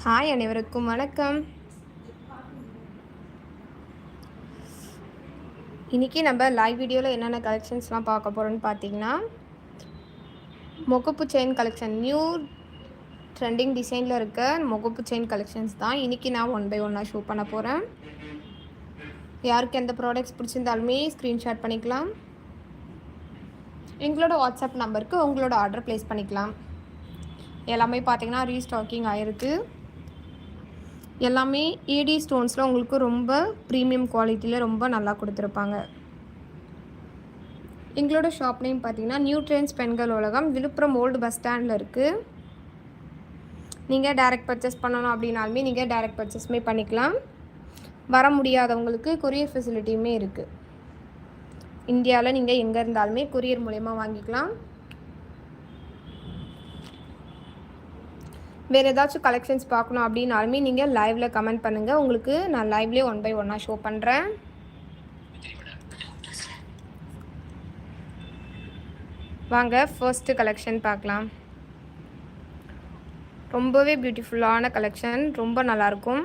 Hi அனைவருக்கும் வணக்கம். இன்றைக்கி நம்ம லைவ் வீடியோவில் என்னென்ன கலெக்ஷன்ஸ்லாம் பார்க்க போகிறோன்னு பார்த்தீங்கன்னா, முகப்பு செயின் கலெக்ஷன் நியூ ட்ரெண்டிங் டிசைனில் இருக்க முகப்பு செயின் கலெக்ஷன்ஸ் தான் இன்றைக்கி நான் ஒன் பை ஒன்னாக ஷோ பண்ண போகிறேன். யாருக்கு எந்த ப்ராடக்ட்ஸ் பிடிச்சிருந்தாலுமே ஸ்க்ரீன்ஷாட் பண்ணிக்கலாம். எங்களோட வாட்ஸ்அப் நம்பருக்கு உங்களோட ஆர்டர் ப்ளேஸ் பண்ணிக்கலாம். எல்லாமே பார்த்தீங்கன்னா ரீஸ்டாக்கிங் ஆகிருக்கு. எல்லாமே ஏடி ஸ்டோன்ஸில் உங்களுக்கு ரொம்ப ப்ரீமியம் குவாலிட்டியில் ரொம்ப நல்லா கொடுத்துருப்பாங்க. எங்களோட ஷாப் நேம் பார்த்தீங்கன்னா new trends Pengal Ulagam, Villupuram old bus ஸ்டாண்டில் இருக்குது. நீங்கள் டைரக்ட் பர்ச்சேஸ் பண்ணணும் அப்படின்னாலுமே நீங்கள் டைரக்ட் பர்ச்சேஸுமே பண்ணிக்கலாம். வர முடியாதவங்களுக்கு கொரியர் ஃபெசிலிட்டியுமே இருக்குது. இந்தியாவில் நீங்கள் எங்கே இருந்தாலுமே கொரியர் மூலயமா வாங்கிக்கலாம். வேறு ஏதாச்சும் கலெக்ஷன்ஸ் பார்க்கணும் அப்படின்னாலுமே நீங்கள் லைவில் கமெண்ட் பண்ணுங்கள். உங்களுக்கு நான் லைவ்லேயே ஒன் பை ஒன்னாக ஷோ பண்ணுறேன். வாங்க ஃபர்ஸ்ட்டு கலெக்ஷன் பார்க்கலாம். ரொம்பவே பியூட்டிஃபுல்லான கலெக்ஷன், ரொம்ப நல்லாயிருக்கும்.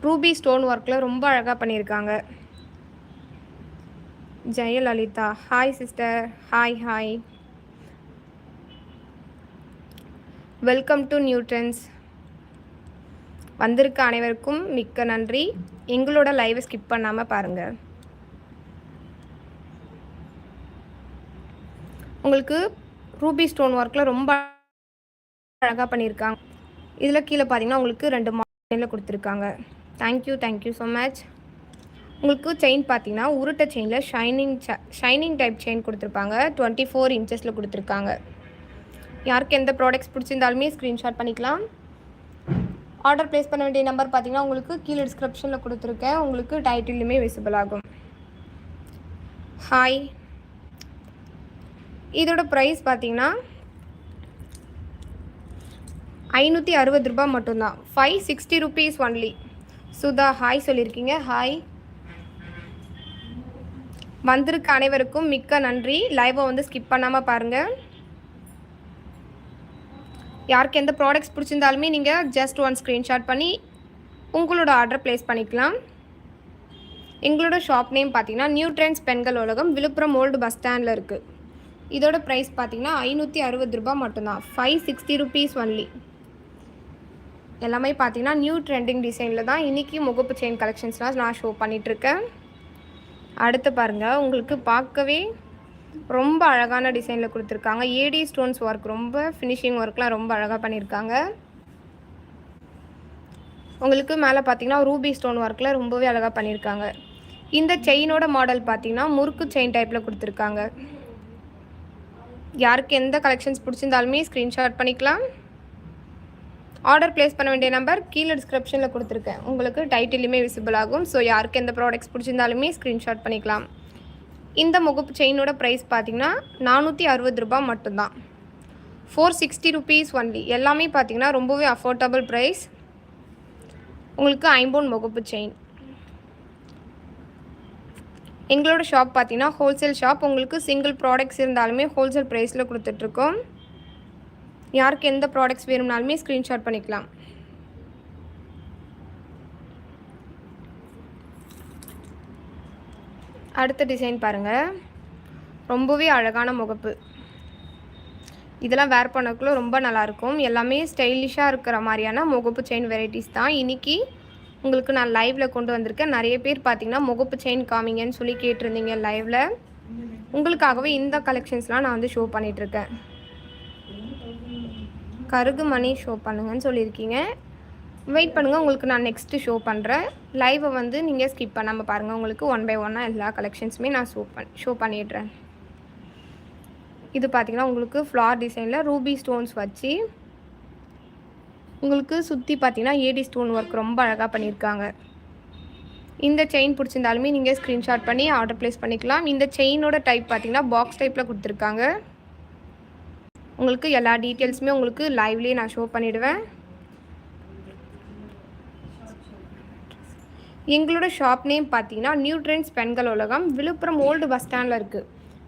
ரூபி ஸ்டோன் ஒர்க்கில் ரொம்ப அழகாக பண்ணியிருக்காங்க. Jayalalithaa, hi sister. Hi. Welcome to New trends. வந்திருக்க அனைவருக்கும் மிக்க நன்றி. எங்களோட லைவை ஸ்கிப் பண்ணாமல் பாருங்கள். உங்களுக்கு ரூபி ஸ்டோன் ஒர்க்கில் ரொம்ப அழகாக பண்ணியிருக்காங்க. இதில் கீழே பார்த்தீங்கன்னா உங்களுக்கு 2 மாடலில் கொடுத்துருக்காங்க. Thank you so much. உங்களுக்கு செயின் பார்த்தீங்கன்னா உருட்டை செயினில் ஷைனிங் டைப் செயின் கொடுத்துருப்பாங்க. 24 இன்ச்சஸில் கொடுத்துருக்காங்க. யாருக்கு எந்த ப்ராடக்ட்ஸ் பிடிச்சிருந்தாலுமே ஸ்க்ரீன்ஷாட் பண்ணிக்கலாம். ஆர்டர் ப்ளேஸ் பண்ண வேண்டிய நம்பர் பார்த்தீங்கன்னா உங்களுக்கு கீழே டிஸ்கிரிப்ஷனில் கொடுத்துருக்கேன். உங்களுக்கு டைட்டிலுமே விசிபிள் ஆகும். ஹாய். இதோட ப்ரைஸ் பார்த்தீங்கன்னா 560 ரூபாய் மட்டும்தான். 560 rupees ஒன்லி. சுதா ஹாய் சொல்லியிருக்கீங்க. ஹாய். வந்திருக்க அனைவருக்கும் மிக்க நன்றி. லைவை வந்து ஸ்கிப் பண்ணாமல் பாருங்கள். யாருக்கு எந்த ப்ராடக்ட்ஸ் பிடிச்சிருந்தாலுமே நீங்கள் ஜஸ்ட் ஒன் ஸ்க்ரீன்ஷாட் பண்ணி உங்களோட ஆர்டர் ப்ளேஸ் பண்ணிக்கலாம். எங்களோட ஷாப் நேம் பார்த்தீங்கன்னா new trends Pengal Ulagam, Villupuram old bus ஸ்டாண்டில் இருக்குது. இதோட ப்ரைஸ் பார்த்தீங்கன்னா 560 ரூபாய் மட்டும்தான். 560 rupees ஒன்லி. எல்லாமே பார்த்தீங்கன்னா நியூ ட்ரெண்டிங் டிசைனில் தான் இன்றைக்கி முகப்பு செயின் கலெக்ஷன்ஸ்லாம் நான் ஷோ பண்ணிகிட்ருக்கேன். அடுத்து பாருங்கள், உங்களுக்கு பார்க்கவே ரொம்ப அழகான டிசைனில் கொடுத்துருக்காங்க. ஏடி ஸ்டோன்ஸ் ஒர்க், ரொம்ப ஃபினிஷிங் ஒர்க்லாம் ரொம்ப அழகாக பண்ணியிருக்காங்க. உங்களுக்கு மேலே பார்த்தீங்கன்னா ரூபி ஸ்டோன் ஒர்க்கில் ரொம்பவே அழகாக பண்ணியிருக்காங்க. இந்த செயினோட மாடல் பார்த்தீங்கன்னா முறுக்கு செயின் டைப்பில் கொடுத்துருக்காங்க. யாருக்கு எந்த கலெக்ஷன்ஸ் பிடிச்சிருந்தாலுமே ஸ்க்ரீன்ஷாட் பண்ணிக்கலாம். ஆர்டர் ப்ளேஸ் பண்ண வேண்டிய நம்பர் கீழே டிஸ்கிரிப்ஷனில் கொடுத்துருக்கேன். உங்களுக்கு டைட்டிலுமே விசிபிள் ஆகும். ஸோ யாருக்கு எந்த ப்ராடக்ட்ஸ் பிடிச்சிருந்தாலுமே ஸ்க்ரீன்ஷாட் பண்ணிக்கலாம். இந்த முகப்பு செயினோட ப்ரைஸ் பார்த்தீங்கன்னா 460 ரூபாய் மட்டும்தான். 460 rupees ஒன்லி. எல்லாமே பார்த்தீங்கன்னா ரொம்பவே அஃபோர்டபுள் ப்ரைஸ். உங்களுக்கு 5 பவுன் முகப்பு செயின். எங்களோட ஷாப் பார்த்தீங்கன்னா ஹோல்சேல் ஷாப். உங்களுக்கு சிங்கிள் ப்ராடக்ட்ஸ் இருந்தாலுமே ஹோல்சேல் ப்ரைஸில் கொடுத்துட்ருக்கோம். யாருக்கு எந்த ப்ராடக்ட்ஸ் வேணும்னாலுமே ஸ்க்ரீன்ஷாட் பண்ணிக்கலாம். அடுத்த டிசைன் பாருங்கள், ரொம்பவே அழகான முகப்பு. இதெல்லாம் வேர் பண்ணக்குள்ள ரொம்ப நல்லாயிருக்கும். எல்லாமே ஸ்டைலிஷாக இருக்கிற மாதிரியான முகப்பு செயின் வெரைட்டிஸ் தான் இன்றைக்கி உங்களுக்கு நான் லைவில் கொண்டு வந்திருக்கேன். நிறைய பேர் பார்த்தீங்கன்னா முகப்பு செயின் காமிங்கன்னு சொல்லி கேட்டிருந்தீங்க லைவில். உங்களுக்காகவே இந்த கலெக்ஷன்ஸ்லாம் நான் வந்து ஷோ பண்ணிகிட்ருக்கேன். கருகு மணி ஷோ பண்ணுங்கன்னு சொல்லியிருக்கீங்க. வெயிட் பண்ணுங்கள், உங்களுக்கு நான் நெக்ஸ்ட்டு ஷோ பண்ணுறேன். லைவை வந்து நீங்கள் ஸ்கிப் பண்ணாமல் பாருங்கள். உங்களுக்கு ஒன் பை ஒன்னாக எல்லா கலெக்ஷன்ஸுமே நான் ஷோ பண்ணிடுறேன். இது பார்த்திங்கன்னா உங்களுக்கு ஃப்ளார் டிசைனில் ரூபி ஸ்டோன்ஸ் வச்சு உங்களுக்கு சுற்றி பார்த்திங்கன்னா ஏடி ஸ்டோன் ஒர்க் ரொம்ப அழகாக பண்ணியிருக்காங்க. இந்த செயின் பிடிச்சிருந்தாலுமே நீங்கள் ஸ்க்ரீன்ஷாட் பண்ணி ஆர்டர் ப்ளேஸ் பண்ணிக்கலாம். இந்த செயினோட டைப் பார்த்திங்கன்னா பாக்ஸ் டைப்பில் கொடுத்துருக்காங்க. உங்களுக்கு எல்லா டீட்டெயில்ஸுமே உங்களுக்கு லைவ்லேயே நான் ஷோ பண்ணிவிடுவேன். எங்களோட ஷாப் நேம் பார்த்தீங்கன்னா new trends Pengal Ulagam, Villupuram old bus ஸ்டாண்டில் இருக்குது.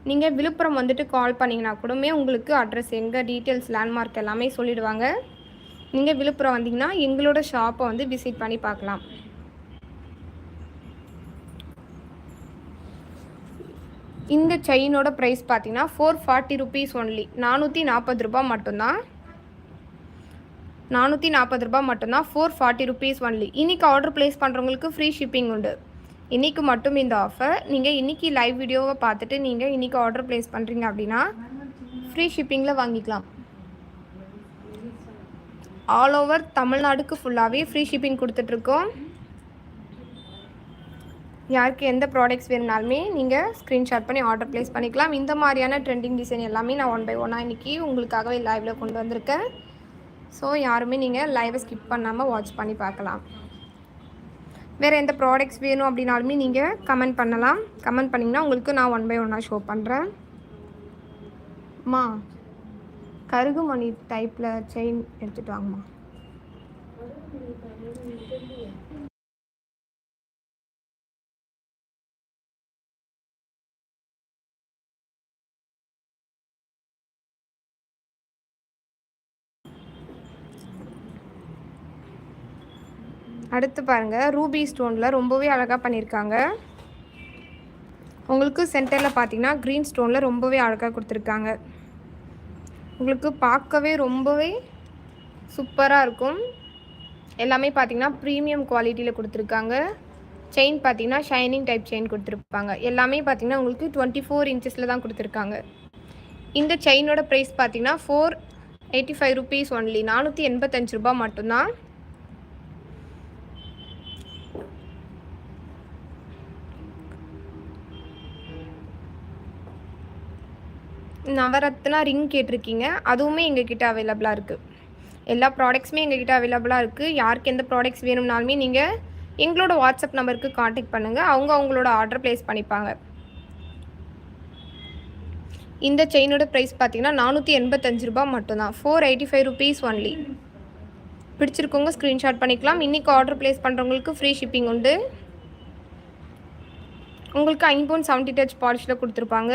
நீங்கள் விழுப்புரம் வந்துட்டு கால் பண்ணிங்கன்னா கூடமே உங்களுக்கு அட்ரஸ் எங்கள் டீட்டெயில்ஸ் லேண்ட்மார்க் எல்லாமே சொல்லிவிடுவாங்க. நீங்கள் விழுப்புரம் வந்தீங்கன்னா எங்களோட ஷாப்பை வந்து விசிட் பண்ணி பார்க்கலாம். இந்த செயினோட ப்ரைஸ் பார்த்தீங்கன்னா 440 ருபீஸ் ஒன்லி. 440 ரூபா மட்டும்தான். 440 ரூபா மட்டும்தான். 440 ருபீஸ் ஒன்லி. இன்றைக்கி ஆர்டர் ப்ளேஸ் பண்ணுறவங்களுக்கு ஃப்ரீ ஷிப்பிங் உண்டு. இன்றைக்கி மட்டும் இந்த ஆஃபர். நீங்கள் இன்றைக்கி லைவ் வீடியோவை பார்த்துட்டு நீங்கள் இன்றைக்கி ஆர்டர் ப்ளேஸ் பண்ணுறீங்க அப்படின்னா ஃப்ரீ ஷிப்பிங்கில் வாங்கிக்கலாம். ஆல் ஓவர் தமிழ்நாடுக்கு ஃபுல்லாகவே ஃப்ரீ ஷிப்பிங் கொடுத்துட்ருக்கோம். யாருக்கு எந்த ப்ராடக்ட்ஸ் வேணுனாலுமே நீங்கள் ஸ்க்ரீன்ஷாட் பண்ணி ஆர்டர் ப்ளேஸ் பண்ணிக்கலாம். இந்த மாதிரியான ட்ரெண்டிங் டிசைன் எல்லாமே நான் 1 by 1 இன்றைக்கி உங்களுக்காகவே லைவில் கொண்டு வந்திருக்கேன். ஸோ யாருமே நீங்கள் லைவை ஸ்கிப் பண்ணாமல் வாட்ச் பண்ணி பார்க்கலாம். வேறு எந்த ப்ராடக்ட்ஸ் வேணும் அப்படின்னாலுமே நீங்கள் கமெண்ட் பண்ணலாம். கமெண்ட் பண்ணிங்கன்னா உங்களுக்கு நான் 1 by 1 ஷோ பண்ணுறேன். கருகுமணி டைப்பில் செயின் எடுத்துகிட்டு வாங்கம்மா. அடுத்து பாருங்கள், ரூபி ஸ்டோனில் ரொம்பவே அழகாக பண்ணியிருக்காங்க. உங்களுக்கு சென்டரில் பார்த்தீங்கன்னா க்ரீன் ஸ்டோனில் ரொம்பவே அழகாக கொடுத்துருக்காங்க. உங்களுக்கு பார்க்கவே ரொம்பவே சூப்பராக இருக்கும். எல்லாமே பார்த்தீங்கன்னா ப்ரீமியம் குவாலிட்டியில் கொடுத்துருக்காங்க. செயின் பார்த்தீங்கன்னா ஷைனிங் டைப் செயின் கொடுத்துருப்பாங்க. எல்லாமே பார்த்தீங்கன்னா உங்களுக்கு 24 இன்ச்சஸில் தான் கொடுத்துருக்காங்க. இந்த செயினோட ப்ரைஸ் பார்த்தீங்கன்னா 485 ருபீஸ் ஒன்லி. 485 ரூபா மட்டும்தான். நவரத்னா ரிங் கேட்டிருக்கீங்க, அதுவுமே எங்ககிட்ட அவைலபிளாக இருக்குது. எல்லா ப்ராடக்ட்ஸுமே எங்ககிட்ட அவைலபிளாக இருக்குது. யாருக்கு எந்த ப்ராடக்ட்ஸ் வேணும்னாலுமே நீங்கள் எங்களோட வாட்ஸ்அப் நம்பருக்கு காண்டாக்ட் பண்ணுங்கள். அவங்களோட ஆர்டர் ப்ளேஸ் பண்ணிப்பாங்க. இந்த செயினோட ப்ரைஸ் பார்த்தீங்கன்னா 485 ரூபா மட்டும்தான். 485 ருபீஸ் ஒன்லி. பிடிச்சிருக்கவங்க ஸ்க்ரீன்ஷாட் பண்ணிக்கலாம். இன்றைக்கி ஆர்டர் ப்ளேஸ் பண்ணுறவங்களுக்கு ஃப்ரீ ஷிப்பிங் உண்டு. உங்களுக்கு 5.70 டச் பாலிஷில் கொடுத்துருப்பாங்க.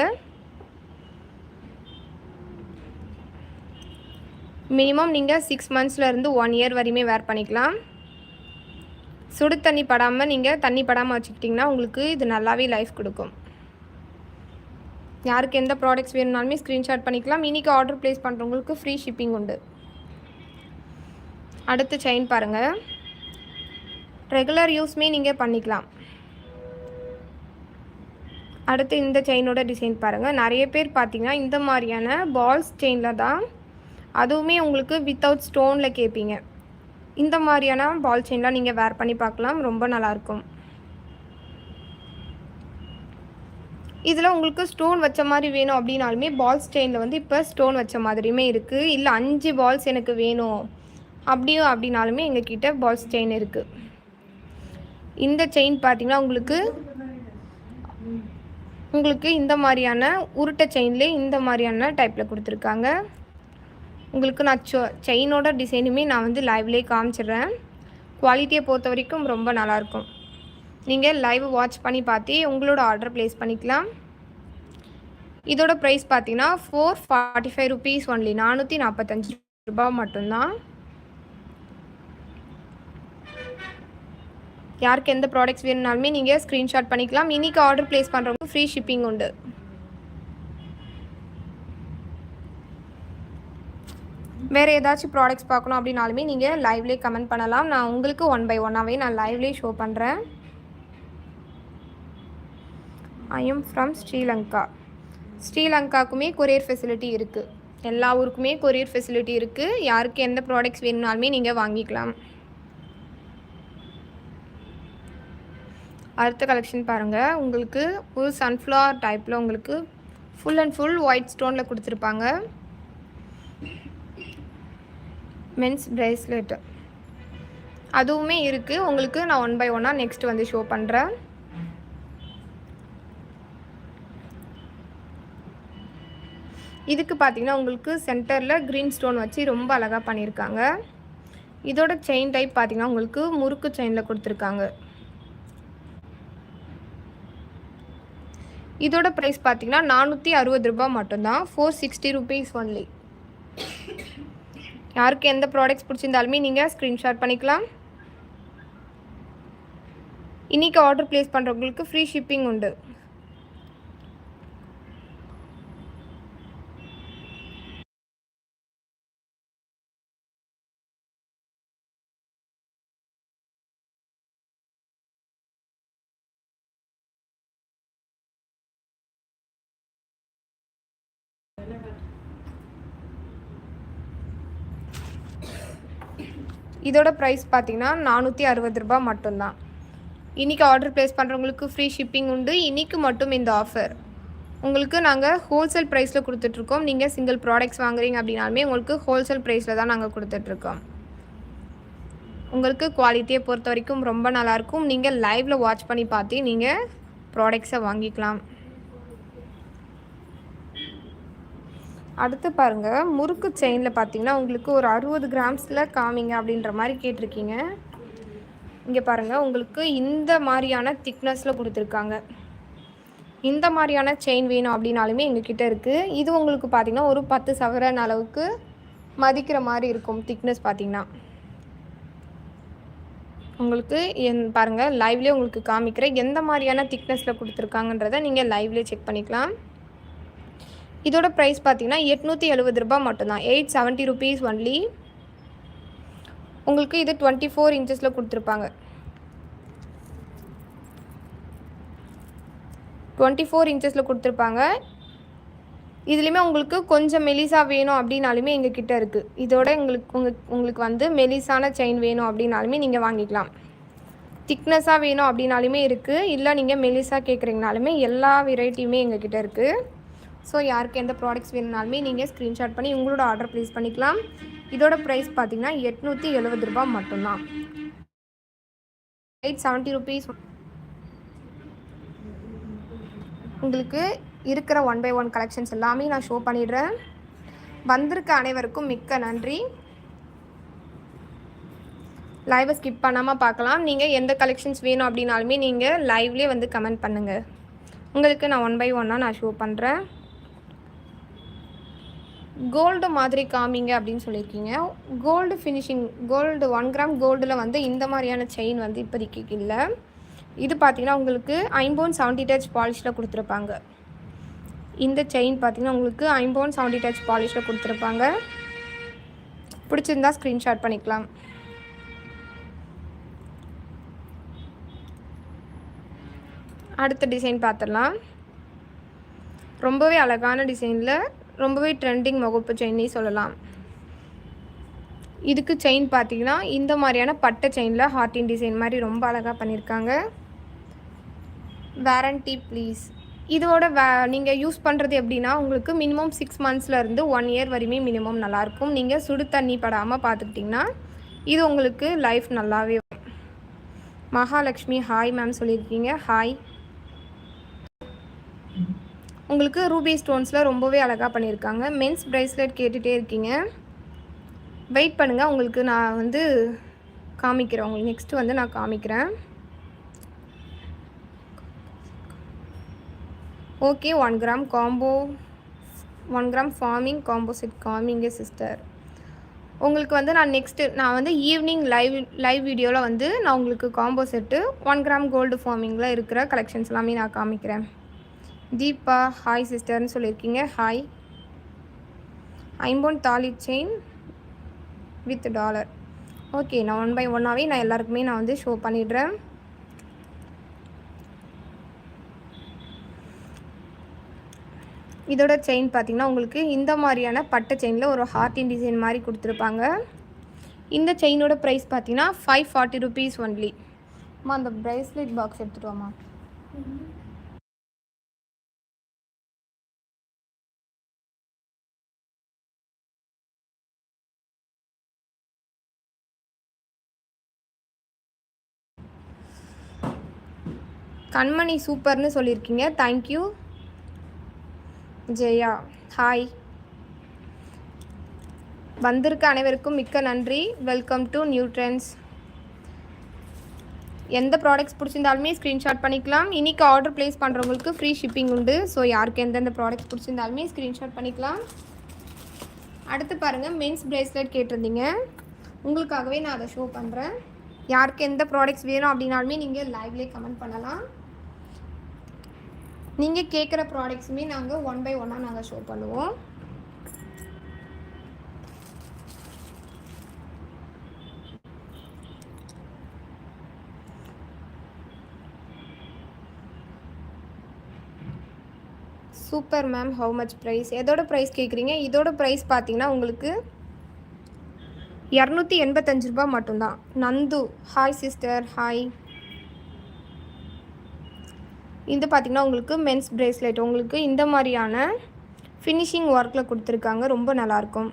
மினிமம் நீங்கள் 6 மந்த்ஸ்லேருந்து 1 இயர் வரையுமே வேர் பண்ணிக்கலாம். சுடு தண்ணி படாமல் நீங்கள் தண்ணி படாமல் வச்சுக்கிட்டிங்கன்னா உங்களுக்கு இது நல்லாவே லைஃப் கொடுக்கும். யாருக்கு எந்த ப்ராடக்ட்ஸ் வேணும்னாலுமே ஸ்க்ரீன்ஷாட் பண்ணிக்கலாம். இன்றைக்கி ஆர்டர் ப்ளேஸ் பண்ணுறவங்களுக்கு ஃப்ரீ ஷிப்பிங் உண்டு. அடுத்த செயின் பாருங்கள், ரெகுலர் யூஸ்மே நீங்கள் பண்ணிக்கலாம். அடுத்து இந்த செயினோட டிசைன் பாருங்கள். நிறைய பேர் பார்த்தீங்கன்னா இந்த மாதிரியான பால்ஸ் செயினில் தான், அதுவுமே உங்களுக்கு வித்தவுட் ஸ்டோனில் கேட்பீங்க. இந்த மாதிரியான பால் செயின்லாம் நீங்கள் வேர் பண்ணி பார்க்கலாம், ரொம்ப நல்லாயிருக்கும். இதில் உங்களுக்கு ஸ்டோன் வச்ச மாதிரி வேணும் அப்படின்னாலுமே பால்ஸ் செயினில் வந்து இப்போ ஸ்டோன் வச்ச மாதிரியுமே இருக்குது. இல்லை 5 பால்ஸ் எனக்கு வேணும் அப்படின்னாலுமே எங்ககிட்ட பால்ஸ் செயின் இருக்குது. இந்த செயின் பார்த்தீங்கன்னா உங்களுக்கு இந்த மாதிரியான உருட்டை செயின்லேயே இந்த மாதிரியான டைப்பில் கொடுத்துருக்காங்க. உங்களுக்கு நான் செயினோட டிசைனுமே நான் வந்து லைவ்லேயே காமிச்சிடுறேன். குவாலிட்டியை பொறுத்த வரைக்கும் ரொம்ப நல்லாயிருக்கும். நீங்கள் லைவ் வாட்ச் பண்ணி பார்த்து உங்களோட ஆர்டர் ப்ளேஸ் பண்ணிக்கலாம். இதோட ப்ரைஸ் பார்த்தீங்கன்னா 445 ருபீஸ் ஒன்லி. 445 ரூபா மட்டும்தான். யாருக்கு எந்த ப்ராடக்ட்ஸ் வேணும்னாலுமே நீங்கள் ஸ்க்ரீன்ஷாட் பண்ணிக்கலாம். இன்றைக்கி ஆர்டர் ப்ளேஸ் பண்ணுறவங்க ஃப்ரீ ஷிப்பிங் உண்டு. வேறு ஏதாச்சும் ப்ராடக்ட்ஸ் பார்க்கணும் அப்படின்னாலுமே நீங்கள் லைவ்லேயே கமெண்ட் பண்ணலாம். நான் உங்களுக்கு 1 by 1 நான் லைவ்லேயே ஷோ பண்ணுறேன். I am from Sri Lanka. ஸ்ரீலங்காவுக்குமே கொரியர் ஃபெசிலிட்டி இருக்குது. எல்லா ஊருக்குமே கொரியர் ஃபெசிலிட்டி இருக்குது. யாருக்கு எந்த ப்ராடக்ட்ஸ் வேணும்னாலுமே நீங்கள் வாங்கிக்கலாம். அடுத்த கலெக்ஷன் பாருங்கள், உங்களுக்கு ஒரு சன்ஃப்ளவர் டைப்பில் உங்களுக்கு ஃபுல் அண்ட் ஃபுல் ஒயிட் ஸ்டோனில் கொடுத்துருப்பாங்க. மென்ஸ் பிரேஸ்லெட்டு அதுவுமே இருக்குது. உங்களுக்கு நான் 1 by 1 நெக்ஸ்ட் வந்து ஷோ பண்ணுறேன். இதுக்கு பார்த்தீங்கன்னா உங்களுக்கு சென்டரில் க்ரீன் ஸ்டோன் வச்சு ரொம்ப அழகாக பண்ணியிருக்காங்க. இதோட செயின் டைப் பார்த்தீங்கன்னா உங்களுக்கு முறுக்கு செயினில் கொடுத்துருக்காங்க. இதோட ப்ரைஸ் பார்த்தீங்கன்னா 460 ரூபா மட்டும்தான். 460 rupees ஒன்லி. யாருக்கு எந்த ப்ராடக்ட்ஸ் பிடிச்சிருந்தாலுமே நீங்கள் ஸ்க்ரீன்ஷாட் பண்ணிக்கலாம். இன்றைக்கி ஆர்டர் ப்ளேஸ் பண்ணுறவங்களுக்கு ஃப்ரீ ஷிப்பிங் உண்டு. இதோட ப்ரைஸ் பார்த்தீங்கன்னா 460 ரூபா மட்டும்தான். இன்றைக்கி ஆர்டர் ப்ளேஸ் பண்ணுறவங்களுக்கு ஃப்ரீ ஷிப்பிங் உண்டு. இன்றைக்கி மட்டும் இந்த ஆஃபர் உங்களுக்கு நாங்கள் ஹோல்சேல் ப்ரைஸில் கொடுத்துட்ருக்கோம். நீங்கள் சிங்கிள் ப்ராடக்ட்ஸ் வாங்குறீங்க அப்படின்னாலுமே உங்களுக்கு ஹோல்சேல் ப்ரைஸில் தான் நாங்கள் கொடுத்துட்ருக்கோம். உங்களுக்கு குவாலிட்டியை பொறுத்த வரைக்கும் ரொம்ப நல்லாயிருக்கும். நீங்கள் லைவில் வாட்ச் பண்ணி பார்த்து நீங்கள் ப்ராடக்ட்ஸை வாங்கிக்கலாம். அடுத்து பாருங்கள், முறுக்கு செயினில் பார்த்தீங்கன்னா உங்களுக்கு ஒரு 60 கிராம்ஸில் காமிங்க அப்படின்ற மாதிரி கேட்டிருக்கீங்க. இங்கே பாருங்கள், உங்களுக்கு இந்த மாதிரியான திக்னஸில் கொடுத்துருக்காங்க. இந்த மாதிரியான செயின் வேணும் அப்படின்னாலுமே எங்ககிட்ட இருக்குது. இது உங்களுக்கு பார்த்திங்கன்னா ஒரு 10 சவரன் அளவுக்கு மதிக்கிற மாதிரி இருக்கும். திக்னஸ் பார்த்திங்கன்னா உங்களுக்கு பாருங்கள், லைவ்லேயே உங்களுக்கு காமிக்கிறேன் எந்த மாதிரியான திக்னஸில் கொடுத்துருக்காங்கன்றதை நீங்கள் லைவ்லேயே செக் பண்ணிக்கலாம். இதோட ப்ரைஸ் பார்த்தீங்கன்னா 870 ரூபா மட்டும்தான். 870 rupees ஒன்லி. உங்களுக்கு இது 24 இன்ச்சஸில் கொடுத்துருப்பாங்க. 24 இன்ச்சஸில் கொடுத்துருப்பாங்க. இதுலேயுமே உங்களுக்கு கொஞ்சம் மெலிசா வேணும் அப்படின்னாலுமே எங்ககிட்ட இருக்குது. இதோட உங்களுக்கு வந்து மெலிசான செயின் வேணும் அப்படின்னாலுமே நீங்கள் வாங்கிக்கலாம். திக்னஸாக வேணும் அப்படின்னாலுமே இருக்குது. இல்லை நீங்கள் மெலிசா கேட்குறீங்கனாலுமே எல்லா வெரைட்டியுமே எங்ககிட்ட இருக்குது. ஸோ யாருக்கு எந்த ப்ராடக்ட்ஸ் வேணுனாலுமே நீங்கள் ஸ்க்ரீன்ஷாட் பண்ணி உங்களோட ஆர்டர் ப்ளேஸ் பண்ணிக்கலாம். இதோட ப்ரைஸ் பார்த்தீங்கன்னா 870 ரூபா மட்டும்தான். 870 rupees. உங்களுக்கு இருக்கிற 1/1 கலெக்ஷன்ஸ் எல்லாமே நான் ஷோ பண்ணிடுறேன். வந்திருக்க அனைவருக்கும் மிக்க நன்றி. லைவை ஸ்கிப் பண்ணாமல் பார்க்கலாம். நீங்கள் எந்த கலெக்ஷன்ஸ் வேணும் அப்படின்னாலுமே நீங்கள் லைவ்லேயே வந்து கமெண்ட் பண்ணுங்கள். உங்களுக்கு நான் 1/1 நான் ஷோ பண்ணுறேன். கோல்டு மாதிரி காமிங்க அப்படின்னு சொல்லியிருக்கீங்க. கோல்டு ஃபினிஷிங், கோல்டு 1 கிராம் கோல்டில் வந்து இந்த மாதிரியான செயின் வந்து இப்போதைக்கு இல்லை. இது பார்த்திங்கன்னா உங்களுக்கு ஐம்பவுன் 70 டச் பாலிஷில் கொடுத்துருப்பாங்க. இந்த செயின் பார்த்திங்கன்னா உங்களுக்கு ஐம்பவுன் 70 டச் பாலிஷில் கொடுத்துருப்பாங்க. பிடிச்சிருந்தா ஸ்க்ரீன்ஷாட் பண்ணிக்கலாம். அடுத்த டிசைன் பார்த்துடலாம். ரொம்பவே அழகான டிசைனில் ரொம்பவே ட்ரெண்டிங் முகப்பு செயின்னே சொல்லலாம். இதுக்கு செயின் பார்த்தீங்கன்னா இந்த மாதிரியான பட்டை செயினில் ஹார்டின் டிசைன் மாதிரி ரொம்ப அழகாக பண்ணியிருக்காங்க. Warranty please. இதோட நீங்கள் யூஸ் பண்ணுறது எப்படின்னா உங்களுக்கு மினிமம் 6 monthsலேருந்து 1 year வரையுமே மினிமம் நல்லாயிருக்கும். நீங்கள் சுடு தண்ணி படாமல் பார்த்துக்கிட்டிங்கன்னா இது உங்களுக்கு லைஃப் நல்லாவே. மகாலட்சுமி ஹாய் மேம் சொல்லியிருக்கீங்க. ஹாய். உங்களுக்கு ரூபி ஸ்டோன்ஸில் ரொம்பவே அழகாக பண்ணியிருக்காங்க. மென்ஸ் ப்ரேஸ்லெட் கேட்டுகிட்டே இருக்கீங்க. வெயிட் பண்ணுங்கள், உங்களுக்கு நான் வந்து காமிக்கிறேன். உங்களுக்கு நெக்ஸ்ட்டு வந்து நான் காமிக்கிறேன். Okay, 1 gram combo, 1 gram farming combo set காமிங்க சிஸ்டர். உங்களுக்கு வந்து நான் வந்து ஈவினிங் லைவ் வீடியோவில் வந்து நான் உங்களுக்கு காம்போ செட்டு 1 கிராம் கோல்டு ஃபார்மிங்கில் இருக்கிற கலெக்ஷன்ஸ் எல்லாமே நான் காமிக்கிறேன். தீபா ஹாய் சிஸ்டர்னு சொல்லியிருக்கீங்க. ஹாய். ஐம்பவுன் தாலி செயின் வித் டாலர். ஓகே, நான் 1/1 நான் எல்லாருக்குமே நான் வந்து ஷோ பண்ணிடுறேன். இதோட செயின் பார்த்திங்கன்னா உங்களுக்கு இந்த மாதிரியான பட்டை செயினில் ஒரு ஹார்டின் டிசைன் மாதிரி கொடுத்துருப்பாங்க. இந்த செயினோட ப்ரைஸ் பார்த்தீங்கன்னா 540 rupees ஒன்லி. அம்மா அந்த ப்ரேஸ்லெட் பாக்ஸ் எடுத்துகிட்டு வாமா. கண்மணி சூப்பர்னு சொல்லியிருக்கீங்க. தேங்க்யூ. ஜெயா ஹாய். வந்திருக்க அனைவருக்கும் மிக்க நன்றி. Welcome to New trends. எந்த ப்ராடக்ட்ஸ் பிடிச்சிருந்தாலுமே ஸ்க்ரீன்ஷாட் பண்ணிக்கலாம். இன்றைக்கி ஆர்டர் ப்ளேஸ் பண்ணுறவங்களுக்கு ஃப்ரீ ஷிப்பிங் உண்டு. ஸோ யாருக்கு எந்தெந்த ப்ராடக்ட்ஸ் பிடிச்சிருந்தாலுமே ஸ்க்ரீன்ஷாட் பண்ணிக்கலாம். அடுத்து பாருங்கள், மென்ஸ் பிரேஸ்லெட் கேட்டிருந்தீங்க. உங்களுக்காகவே நான் அதை ஷோ பண்ணுறேன். யாருக்கு எந்த ப்ராடக்ட்ஸ் வேணும் அப்படின்னாலுமே நீங்கள் லைவ்லேயே கமெண்ட் பண்ணலாம். நீங்கள் கேட்குற ப்ராடக்ட்ஸுமே நாங்கள் 1 by 1 நாங்கள் ஷோ பண்ணுவோம். Super ma'am, how much price? எதோட ப்ரைஸ் கேட்குறீங்க? இதோட ப்ரைஸ் பார்த்தீங்கன்னா உங்களுக்கு 285 ரூபா மட்டும்தான். Nandhu, hi sister, hi. இது பார்த்திங்கன்னா உங்களுக்கு மென்ஸ் பிரேஸ்லெட் உங்களுக்கு இந்த மாதிரியான ஃபினிஷிங் ஒர்க்கில் கொடுத்துருக்காங்க. ரொம்ப நல்லாயிருக்கும்.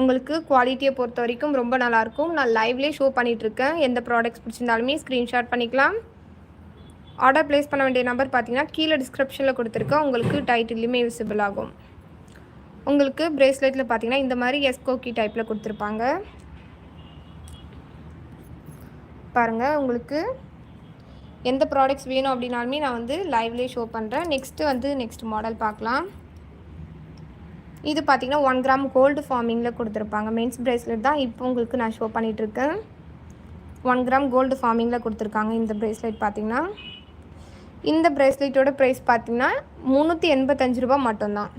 உங்களுக்கு குவாலிட்டியை பொறுத்த வரைக்கும் ரொம்ப நல்லாயிருக்கும். நான் லைவ்லேயே ஷோ பண்ணிகிட்ருக்கேன். எந்த ப்ராடக்ட்ஸ் பிடிச்சிருந்தாலுமே ஸ்க்ரீன்ஷாட் பண்ணிக்கலாம். ஆர்டர் ப்ளேஸ் பண்ண வேண்டிய நம்பர் பார்த்தீங்கன்னா கீழே டிஸ்கிரிப்ஷனில் கொடுத்துருக்கேன். உங்களுக்கு டைட்டில்லையுமே விசிபிள் ஆகும். உங்களுக்கு பிரேஸ்லெட்டில் பார்த்தீங்கன்னா இந்த மாதிரி எஸ்கோக்கி டைப்பில் கொடுத்துருப்பாங்க. பாருங்கள், உங்களுக்கு எந்த ப்ராடக்ட்ஸ் வேணும் அப்படின்னாலுமே நான் வந்து லைவ்லேயே ஷோ பண்ணுறேன். நெக்ஸ்ட் மாடல் பார்க்கலாம். இது பார்த்திங்கன்னா 1 கிராம் கோல்டு ஃபார்மிங்கில் கொடுத்துருப்பாங்க. மென்ஸ் பிரேஸ்லெட் தான் இப்போ உங்களுக்கு நான் ஷோ பண்ணிகிட்ருக்கேன். 1 கிராம் கோல்டு ஃபார்மிங்கில் கொடுத்துருக்காங்க. இந்த பிரேஸ்லெட் பார்த்திங்கன்னா இந்த பிரேஸ்லெட்டோட ப்ரைஸ் பார்த்திங்கன்னா 385 ரூபா மட்டும்தான்.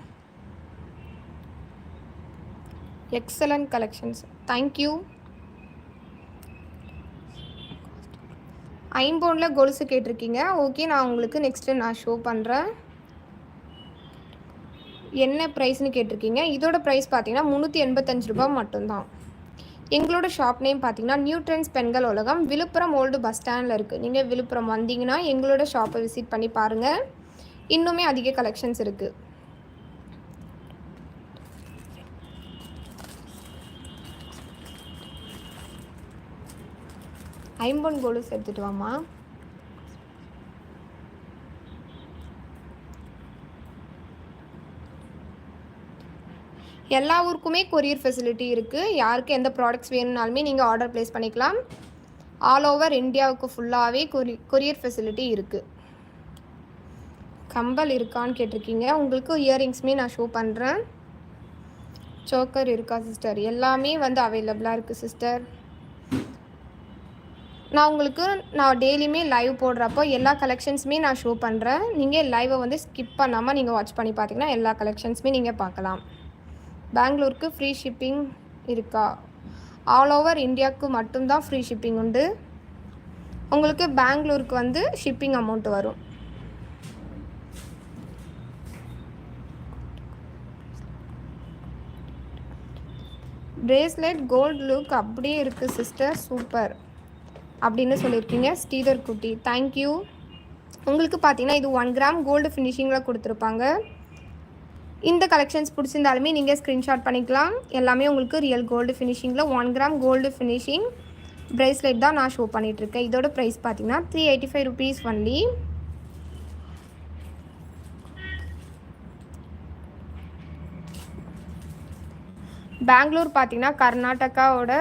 Excellent collections, thank you. ஐம்பவுண்டில் கொலுசு கேட்டிருக்கீங்க. ஓகே, நான் உங்களுக்கு நெக்ஸ்ட்டு நான் ஷோ பண்ணுறேன். என்ன ப்ரைஸ்னு கேட்டிருக்கீங்க. இதோட ப்ரைஸ் பார்த்தீங்கன்னா 385 ரூபா மட்டும்தான். எங்களோட ஷாப் நேம் பார்த்தீங்கன்னா நியூட்ரன்ஸ் பெண்கள் உலகம், விழுப்புரம் ஓல்டு பஸ் ஸ்டாண்டில் இருக்குது. நீங்கள் விழுப்புரம் வந்தீங்கன்னா எங்களோட ஷாப்பை விசிட் பண்ணி பாருங்கள். இன்னுமே அதிக கலெக்ஷன்ஸ் இருக்குது. ஐம்பொன் கொலுசு எடுத்துகிட்டு வாமா. எல்லா ஊருக்குமே கொரியர் ஃபெசிலிட்டி இருக்குது. யாருக்கு எந்த ப்ராடக்ட்ஸ் வேணும்னாலுமே நீங்கள் ஆர்டர் ப்ளேஸ் பண்ணிக்கலாம். ஆல் ஓவர் இந்தியாவுக்கு ஃபுல்லாகவே கொரியர் ஃபெசிலிட்டி இருக்குது. கம்பல் இருக்கான்னு கேட்டிருக்கீங்க. உங்களுக்கு இயரிங்ஸுமே நான் ஷோ பண்ணுறேன். சோக்கர் இருக்கா சிஸ்டர்? எல்லாமே வந்து அவைலபிளாக இருக்குது சிஸ்டர். நான் டெய்லியுமே லைவ் போடுறப்போ எல்லா கலெக்ஷன்ஸுமே நான் ஷோ பண்ணுறேன். நீங்கள் லைவை வந்து ஸ்கிப் பண்ணாமல் நீங்கள் வாட்ச் பண்ணி பார்த்தீங்கன்னா எல்லா கலெக்ஷன்ஸுமே நீங்கள் பார்க்கலாம். பெங்களூருக்கு ஃப்ரீ ஷிப்பிங் இருக்கா? ஆல் ஓவர் இந்தியாவுக்கு மட்டும்தான் ஃப்ரீ ஷிப்பிங் உண்டு. உங்களுக்கு பெங்களூருக்கு வந்து ஷிப்பிங் அமௌண்ட் வரும். பிரேஸ்லெட் கோல்டு லுக் அப்படியே இருக்குது சிஸ்டர், சூப்பர் அப்படின்னு சொல்லியிருக்கீங்க ஸ்ரீதர் குட்டி, தேங்க்யூ. உங்களுக்கு பார்த்தீங்கன்னா இது 1 கிராம் கோல்டு ஃபினிஷிங்கில் கொடுத்துருப்பாங்க. இந்த கலெக்ஷன்ஸ் பிடிச்சிருந்தாலுமே நீங்கள் ஸ்க்ரீன்ஷாட் பண்ணிக்கலாம். எல்லாமே உங்களுக்கு ரியல் கோல்டு ஃபினிஷிங்கில் 1 கிராம் கோல்டு ஃபினிஷிங் பிரேஸ்லெட் தான் நான் ஷோ பண்ணிகிட்ருக்கேன். இதோட ப்ரைஸ் பார்த்தீங்கன்னா 385 ருபீஸ் ஒன்லி. பெங்களூர் பார்த்திங்கன்னா கர்நாடகாவோட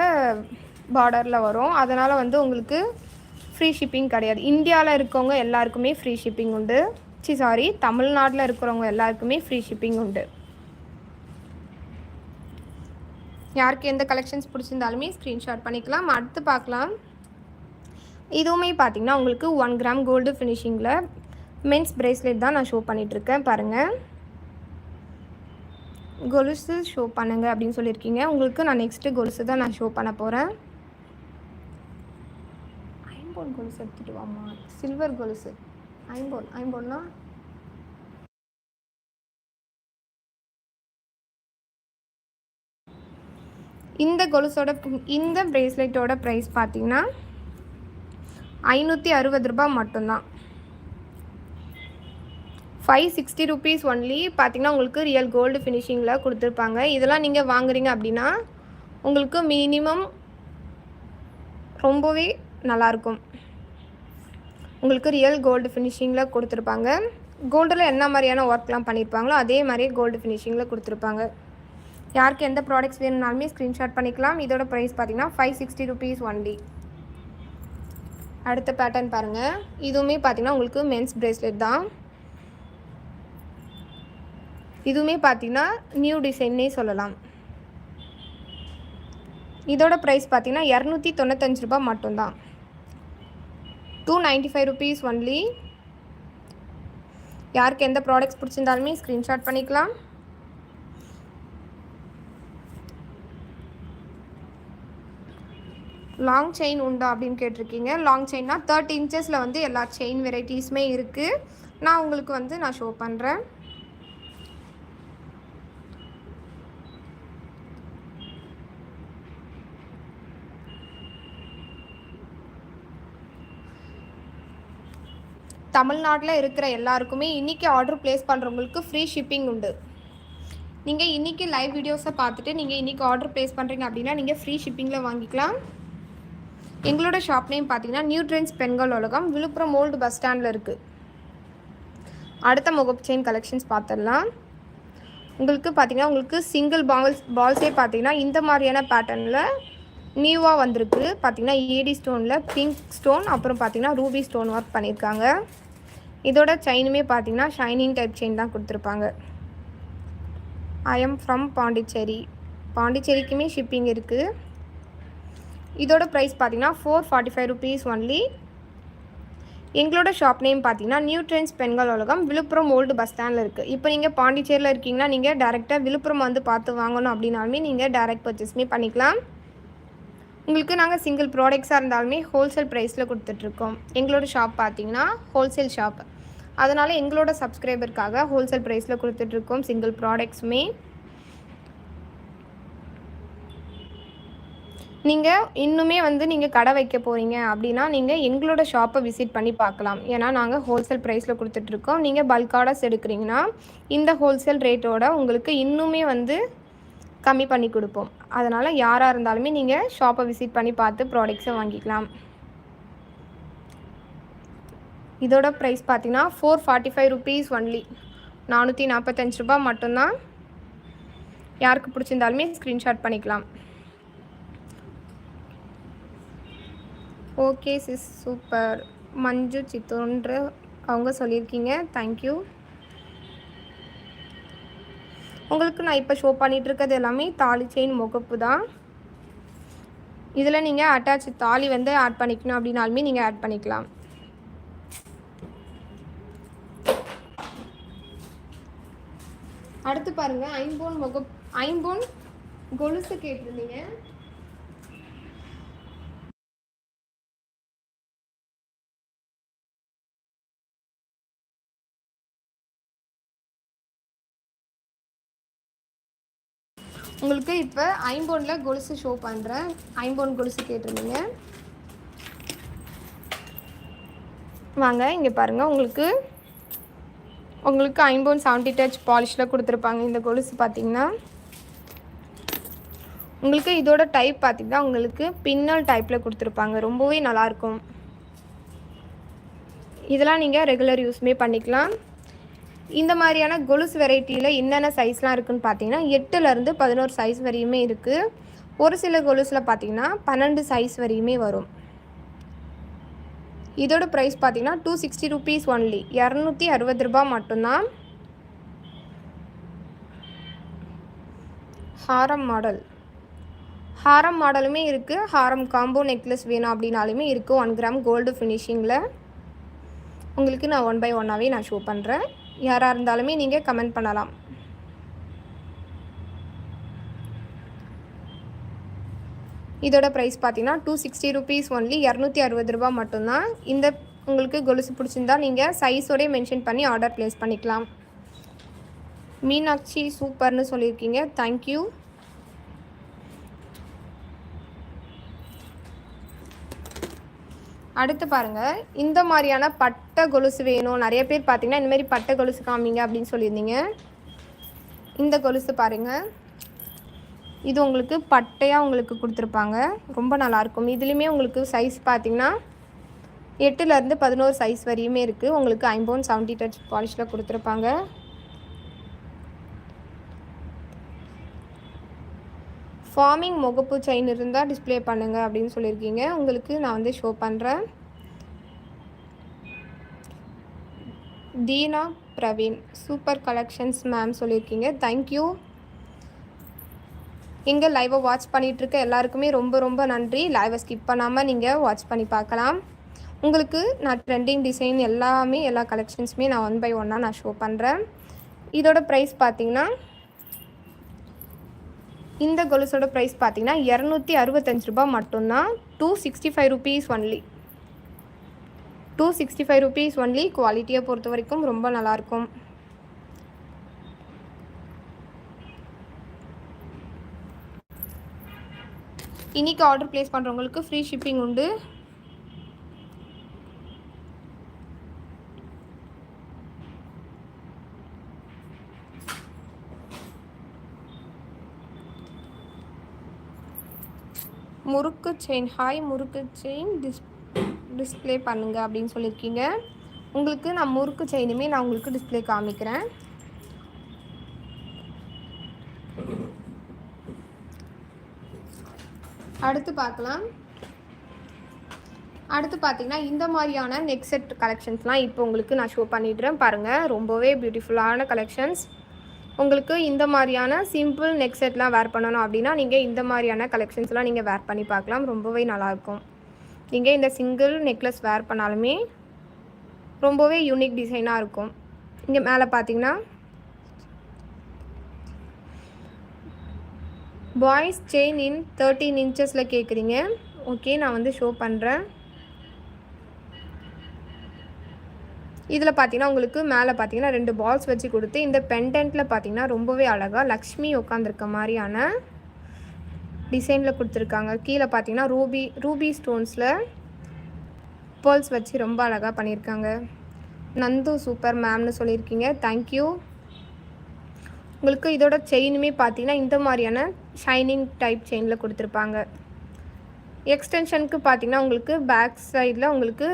பார்டரில் வரும். அதனால் வந்து உங்களுக்கு ஃப்ரீ ஷிப்பிங் கிடையாது. இந்தியாவில் இருக்கவங்க எல்லாருக்குமே ஃப்ரீ ஷிப்பிங் உண்டு. தமிழ்நாட்டில் இருக்கிறவங்க எல்லாருக்குமே ஃப்ரீ ஷிப்பிங் உண்டு. யாருக்கு எந்த கலெக்ஷன்ஸ் பிடிச்சிருந்தாலுமே ஸ்க்ரீன்ஷாட் பண்ணிக்கலாம். அடுத்து பார்க்கலாம். இதுவுமே பார்த்திங்கன்னா உங்களுக்கு 1 கிராம் கோல்டு ஃபினிஷிங்கில் மென்ஸ் பிரேஸ்லெட் தான் நான் ஷோ பண்ணிகிட்ருக்கேன். பாருங்கள், கொலுசு ஷோ பண்ணுங்க அப்படின்னு சொல்லியிருக்கீங்க. உங்களுக்கு நான் நெக்ஸ்ட்டு கொலுசு தான் நான் ஷோ பண்ண போகிறேன். ஐம்பொன் கொலுசு எடுத்துகிட்டு வாமா. சில்வர் கொலுசு ஐம்பொன்னா இந்த கொலுசோட இந்த பிரேஸ்லெட்டோட ப்ரைஸ் பார்த்தீங்கன்னா 560 ரூபா மட்டும்தான். 560 ருபீஸ் ஒன்லி. பார்த்திங்கன்னா உங்களுக்கு ரியல் கோல்டு ஃபினிஷிங்கில் கொடுத்துருப்பாங்க. இதெல்லாம் நீங்கள் வாங்குறீங்க அப்படின்னா உங்களுக்கு மினிமம் ரொம்பவே நல்லாயிருக்கும். உங்களுக்கு ரியல் கோல்டு ஃபினிஷிங்கில் கொடுத்துருப்பாங்க. கோல்டில் என்ன மாதிரியான ஒர்க்லாம் பண்ணியிருப்பாங்களோ அதே மாதிரியே கோல்டு ஃபினிஷிங்கில் கொடுத்துருப்பாங்க. யாருக்கு எந்த ப்ராடக்ட்ஸ் வேணும்னாலுமே ஸ்க்ரீன்ஷாட் பண்ணிக்கலாம். இதோட ப்ரைஸ் பார்த்திங்கன்னா 560 ருபீஸ் ஒன்லி. அடுத்த பேட்டர்ன் பாருங்கள். இதுவுமே பார்த்தீங்கன்னா உங்களுக்கு மென்ஸ் பிரேஸ்லெட் தான். இதுவுமே பார்த்தீங்கன்னா நியூ டிசைன்னே சொல்லலாம். இதோட ப்ரைஸ் பார்த்தீங்கன்னா ₹295 மட்டும்தான். 295 rupees ஒன்லி. யாருக்கு எந்த ப்ராடக்ட்ஸ் பிடிச்சிருந்தாலுமே ஸ்க்ரீன்ஷாட் பண்ணிக்கலாம். லாங் செயின் உண்டா அப்படின்னு கேட்டிருக்கீங்க. லாங் செயின்னா 30 inchஸில் வந்து எல்லா செயின் வெரைட்டிஸுமே இருக்குது. நான் உங்களுக்கு நான் ஷோ பண்ணுறேன். தமிழ்நாட்டில் இருக்கிற எல்லாருக்குமே இன்றைக்கி ஆர்டர் ப்ளேஸ் பண்ணுறவங்களுக்கு ஃப்ரீ ஷிப்பிங் உண்டு. நீங்கள் இன்றைக்கி லைவ் வீடியோஸை பார்த்துட்டு நீங்கள் இன்றைக்கி ஆர்டர் ப்ளேஸ் பண்ணுறீங்க அப்படின்னா நீங்கள் ஃப்ரீ ஷிப்பிங்கில் வாங்கிக்கலாம். எங்களோட ஷாப் நேம் பார்த்தீங்கன்னா new trends Pengal Ulagam, Villupuram old bus ஸ்டாண்டில் இருக்குது. அடுத்த முகப்பு செயின் கலெக்ஷன்ஸ் பார்த்துடலாம். உங்களுக்கு பார்த்தீங்கன்னா உங்களுக்கு சிங்கிள் பால்ஸே பார்த்தீங்கன்னா இந்த மாதிரியான பேட்டர்னில் நியூவாக வந்திருக்கு. பார்த்தீங்கன்னா ஏடி ஸ்டோனில் பிங்க் ஸ்டோன், அப்புறம் பார்த்தீங்கன்னா ரூபி ஸ்டோன் ஒர்க் பண்ணியிருக்காங்க. இதோட செயினுமே பார்த்தீங்கன்னா ஷைனிங் டைப் செயின் தான் கொடுத்துருப்பாங்க. I am from Pondicherry. பாண்டிச்சேரிக்குமே ஷிப்பிங் இருக்குது. இதோட ப்ரைஸ் பார்த்தீங்கன்னா ₹445 ஒன்லி. எங்களோட ஷாப் நேம் பார்த்தீங்கன்னா new trends Pengal Ulagam, Villupuram old bus ஸ்டாண்டில் இருக்குது. இப்போ நீங்கள் பாண்டிச்சேரியில் இருக்கீங்கன்னா நீங்கள் டேரெக்டாக விழுப்புரம் வந்து பார்த்து வாங்கணும் அப்படின்னாலுமே நீங்கள் டேரெக்ட் பர்ச்சேஸ்மே பண்ணிக்கலாம். உங்களுக்கு நாங்கள் சிங்கிள் ப்ராடக்ட்ஸாக இருந்தாலுமே ஹோல்சேல் ப்ரைஸில் கொடுத்துட்ருக்கோம். எங்களோட ஷாப் பார்த்தீங்கன்னா ஹோல்சேல் ஷாப், அதனால் எங்களோட சப்ஸ்கிரைபருக்காக ஹோல்சேல் ப்ரைஸில் கொடுத்துட்ருக்கோம் சிங்கிள் ப்ராடக்ட்ஸுமே. நீங்கள் இன்னுமே நீங்கள் கடை வைக்க போகிறீங்க அப்படின்னா நீங்கள் எங்களோட ஷாப்பை விசிட் பண்ணி பார்க்கலாம். ஏன்னா நாங்கள் ஹோல்சேல் ப்ரைஸில் கொடுத்துட்ருக்கோம். நீங்கள் பல்க் ஆர்டர்ஸ் எடுக்கிறீங்கன்னா இந்த ஹோல்சேல் ரேட்டோட உங்களுக்கு இன்னுமே கம்மி பண்ணி கொடுப்போம். அதனால் யாராக இருந்தாலுமே நீங்கள் ஷாப்பை விசிட் பண்ணி பார்த்து ப்ராடக்ட்ஸை வாங்கிக்கலாம். இதோட ப்ரைஸ் பார்த்தீங்கன்னா ₹445 ஒன்லி. ₹445 மட்டும்தான். யாருக்கு பிடிச்சிருந்தாலுமே ஸ்க்ரீன்ஷாட் பண்ணிக்கலாம். Okay sis, super. மஞ்சு சித்தோன்ற அவங்க சொல்லியிருக்கீங்க. தேங்க்யூ. உங்களுக்கு நான் இப்போ ஷோ பண்ணிகிட்ருக்கிறது எல்லாமே தாலி செயின் முகப்பு தான். இதில் நீங்கள் அட்டாச் தாலி ஆட் பண்ணிக்கணும் அப்படின்னாலுமே நீங்கள் ஆட் பண்ணிக்கலாம். அடுத்து பாருங்கள், ஐம்பொன் கொலுசு கேட்டிருந்தீங்க. உங்களுக்கு இப்போ ஐம்பொனில் கொலுசு ஷோ பண்ணுறேன். ஐம்பொன் கொலுசு கேட்டிருந்தீங்க. வாங்க இங்கே பாருங்கள். உங்களுக்கு ஐம்பொன் 70 டச் பாலிஷில் கொடுத்துருப்பாங்க. இந்த கொலுசு பார்த்திங்கன்னா உங்களுக்கு இதோட டைப் பார்த்திங்கன்னா உங்களுக்கு பின்னல் டைப்பில் கொடுத்துருப்பாங்க. ரொம்பவே நல்லாயிருக்கும். இதெல்லாம் நீங்கள் ரெகுலர் யூஸ்மே பண்ணிக்கலாம். இந்த மாதிரியான கொலுசு வெரைட்டியில் என்னென்ன சைஸ்லாம் இருக்குதுன்னு பார்த்தீங்கன்னா 8லேருந்து 11 சைஸ் வரையுமே இருக்குது. ஒரு சில கொலுசில் பார்த்தீங்கன்னா 12 சைஸ் வரையுமே வரும். இதோட ப்ரைஸ் பார்த்தீங்கன்னா ₹260 ஒன்லி. ₹260 மட்டும்தான். ஹாரம் மாடலுமே இருக்குது. ஹாரம் காம்போ நெக்லஸ் வேணும் அப்படின்னாலுமே இருக்குது. 1 கிராம் கோல்டு ஃபினிஷிங்கில். உங்களுக்கு நான் 1 பை 1ஆகவே நான் ஷோ பண்ணுறேன். யாராக இருந்தாலுமே நீங்கள் கமெண்ட் பண்ணலாம். இதோட ப்ரைஸ் பார்த்தீங்கன்னா ₹260 ஒன்லி. ₹260 மட்டும்தான். இந்த உங்களுக்கு கொலுசு பிடிச்சிருந்தா நீங்கள் சைஸோடய மென்ஷன் பண்ணி ஆர்டர் ப்ளேஸ் பண்ணிக்கலாம். மீனாட்சி சூப்பர்னு சொல்லியிருக்கீங்க. தேங்க்யூ. அடுத்து பாருங்கள், இந்த மாதிரியான பட்டை கொலுசு வேணும். நிறைய பேர் பார்த்தீங்கன்னா இந்தமாரி பட்டை கொலுசு காமிங்க அப்படின்னு சொல்லியிருந்தீங்க. இந்த கொலுசு பாருங்கள். இது உங்களுக்கு பட்டையாக உங்களுக்கு கொடுத்துருப்பாங்க. ரொம்ப நல்லாயிருக்கும். இதுலேயுமே உங்களுக்கு சைஸ் பார்த்திங்கன்னா 8லேருந்து 11 சைஸ் வரையுமே இருக்குது. உங்களுக்கு ஐம்பொன் 70 டச் பாலிஷில் கொடுத்துருப்பாங்க. ஃபார்மிங் முகப்பு செயின் இருந்தால் டிஸ்பிளே பண்ணுங்கள் அப்படின்னு சொல்லியிருக்கீங்க. உங்களுக்கு நான் ஷோ பண்ணுறேன். Deena Praveen super collections ma'am சொல்லியிருக்கீங்க. தேங்க்யூ. எங்கள் லைவை வாட்ச் பண்ணிகிட்ருக்க எல்லாருக்குமே ரொம்ப ரொம்ப நன்றி. லைவை ஸ்கிப் பண்ணாமல் நீங்கள் வாட்ச் பண்ணி பார்க்கலாம். உங்களுக்கு நான் ட்ரெண்டிங் டிசைன் எல்லாமே எல்லா கலெக்ஷன்ஸுமே நான் 1 by 1 நான் ஷோ பண்ணுறேன். இதோட ப்ரைஸ் பார்த்திங்கன்னா இந்த கொலுசோட ப்ரைஸ் பார்த்திங்கன்னா 265 ரூபா மட்டும்தான். 265 rupees ஒன்லி. 265 rupees only. குவாலிட்டியை பொறுத்த வரைக்கும் ரொம்ப நல்லாயிருக்கும். இன்றைக்கி ஆர்டர் ப்ளேஸ் பண்ணுறவங்களுக்கு ஃப்ரீ ஷிப்பிங் உண்டு. முறுக்கு செயின் ஹாய் முறுக்கு செயின் டிஸ்பிளே பண்ணுங்கள் அப்படின்னு சொல்லியிருக்கீங்க. உங்களுக்கு நான் முறுக்கு செயினுமே நான் உங்களுக்கு டிஸ்பிளே காமிக்கிறேன். அடுத்து பார்க்கலாம். அடுத்து பார்த்திங்கன்னா இந்த மாதிரியான நெக் செட் கலெக்ஷன்ஸ்லாம் இப்போ உங்களுக்கு நான் ஷோ பண்ணிடுறேன் பாருங்கள். ரொம்பவே பியூட்டிஃபுல்லான கலெக்ஷன்ஸ். உங்களுக்கு இந்த மாதிரியான சிம்பிள் நெக் செட்லாம் வேர் பண்ணணும் அப்படின்னா நீங்கள் இந்த மாதிரியான கலெக்ஷன்ஸ்லாம் நீங்கள் வேர் பண்ணி பார்க்கலாம். ரொம்பவே நல்லாயிருக்கும். நீங்கள் இந்த சிங்கிள் நெக்லஸ் வேர் பண்ணாலுமே ரொம்பவே யூனிக் டிசைனாக இருக்கும். இங்கே மேலே பார்த்தீங்கன்னா பாய்ஸ் செயின் இன் 13 inches கேட்குறீங்க. ஓகே, நான் வந்து ஷோ பண்ணுறேன். இதில் பார்த்தீங்கன்னா உங்களுக்கு மேலே பார்த்தீங்கன்னா 2 பால்ஸ் வச்சு கொடுத்து இந்த பெண்டன்ட்டில் பார்த்தீங்கன்னா ரொம்பவே அழகாக லக்ஷ்மி உட்காந்துருக்க மாதிரியான டிசைனில் கொடுத்துருக்காங்க. கீழே பார்த்தீங்கன்னா ரூபி ஸ்டோன்ஸில் பேர்ல்ஸ் வச்சு ரொம்ப அழகாக பண்ணியிருக்காங்க. நந்து சூப்பர் மேம்னு சொல்லியிருக்கீங்க. தேங்க்யூ. உங்களுக்கு இதோட செயினுமே பார்த்தீங்கன்னா இந்த மாதிரியான ஷைனிங் டைப் செயினில் கொடுத்துருப்பாங்க. எக்ஸ்டென்ஷனுக்கு பார்த்தீங்கன்னா உங்களுக்கு பேக் சைடில் உங்களுக்கு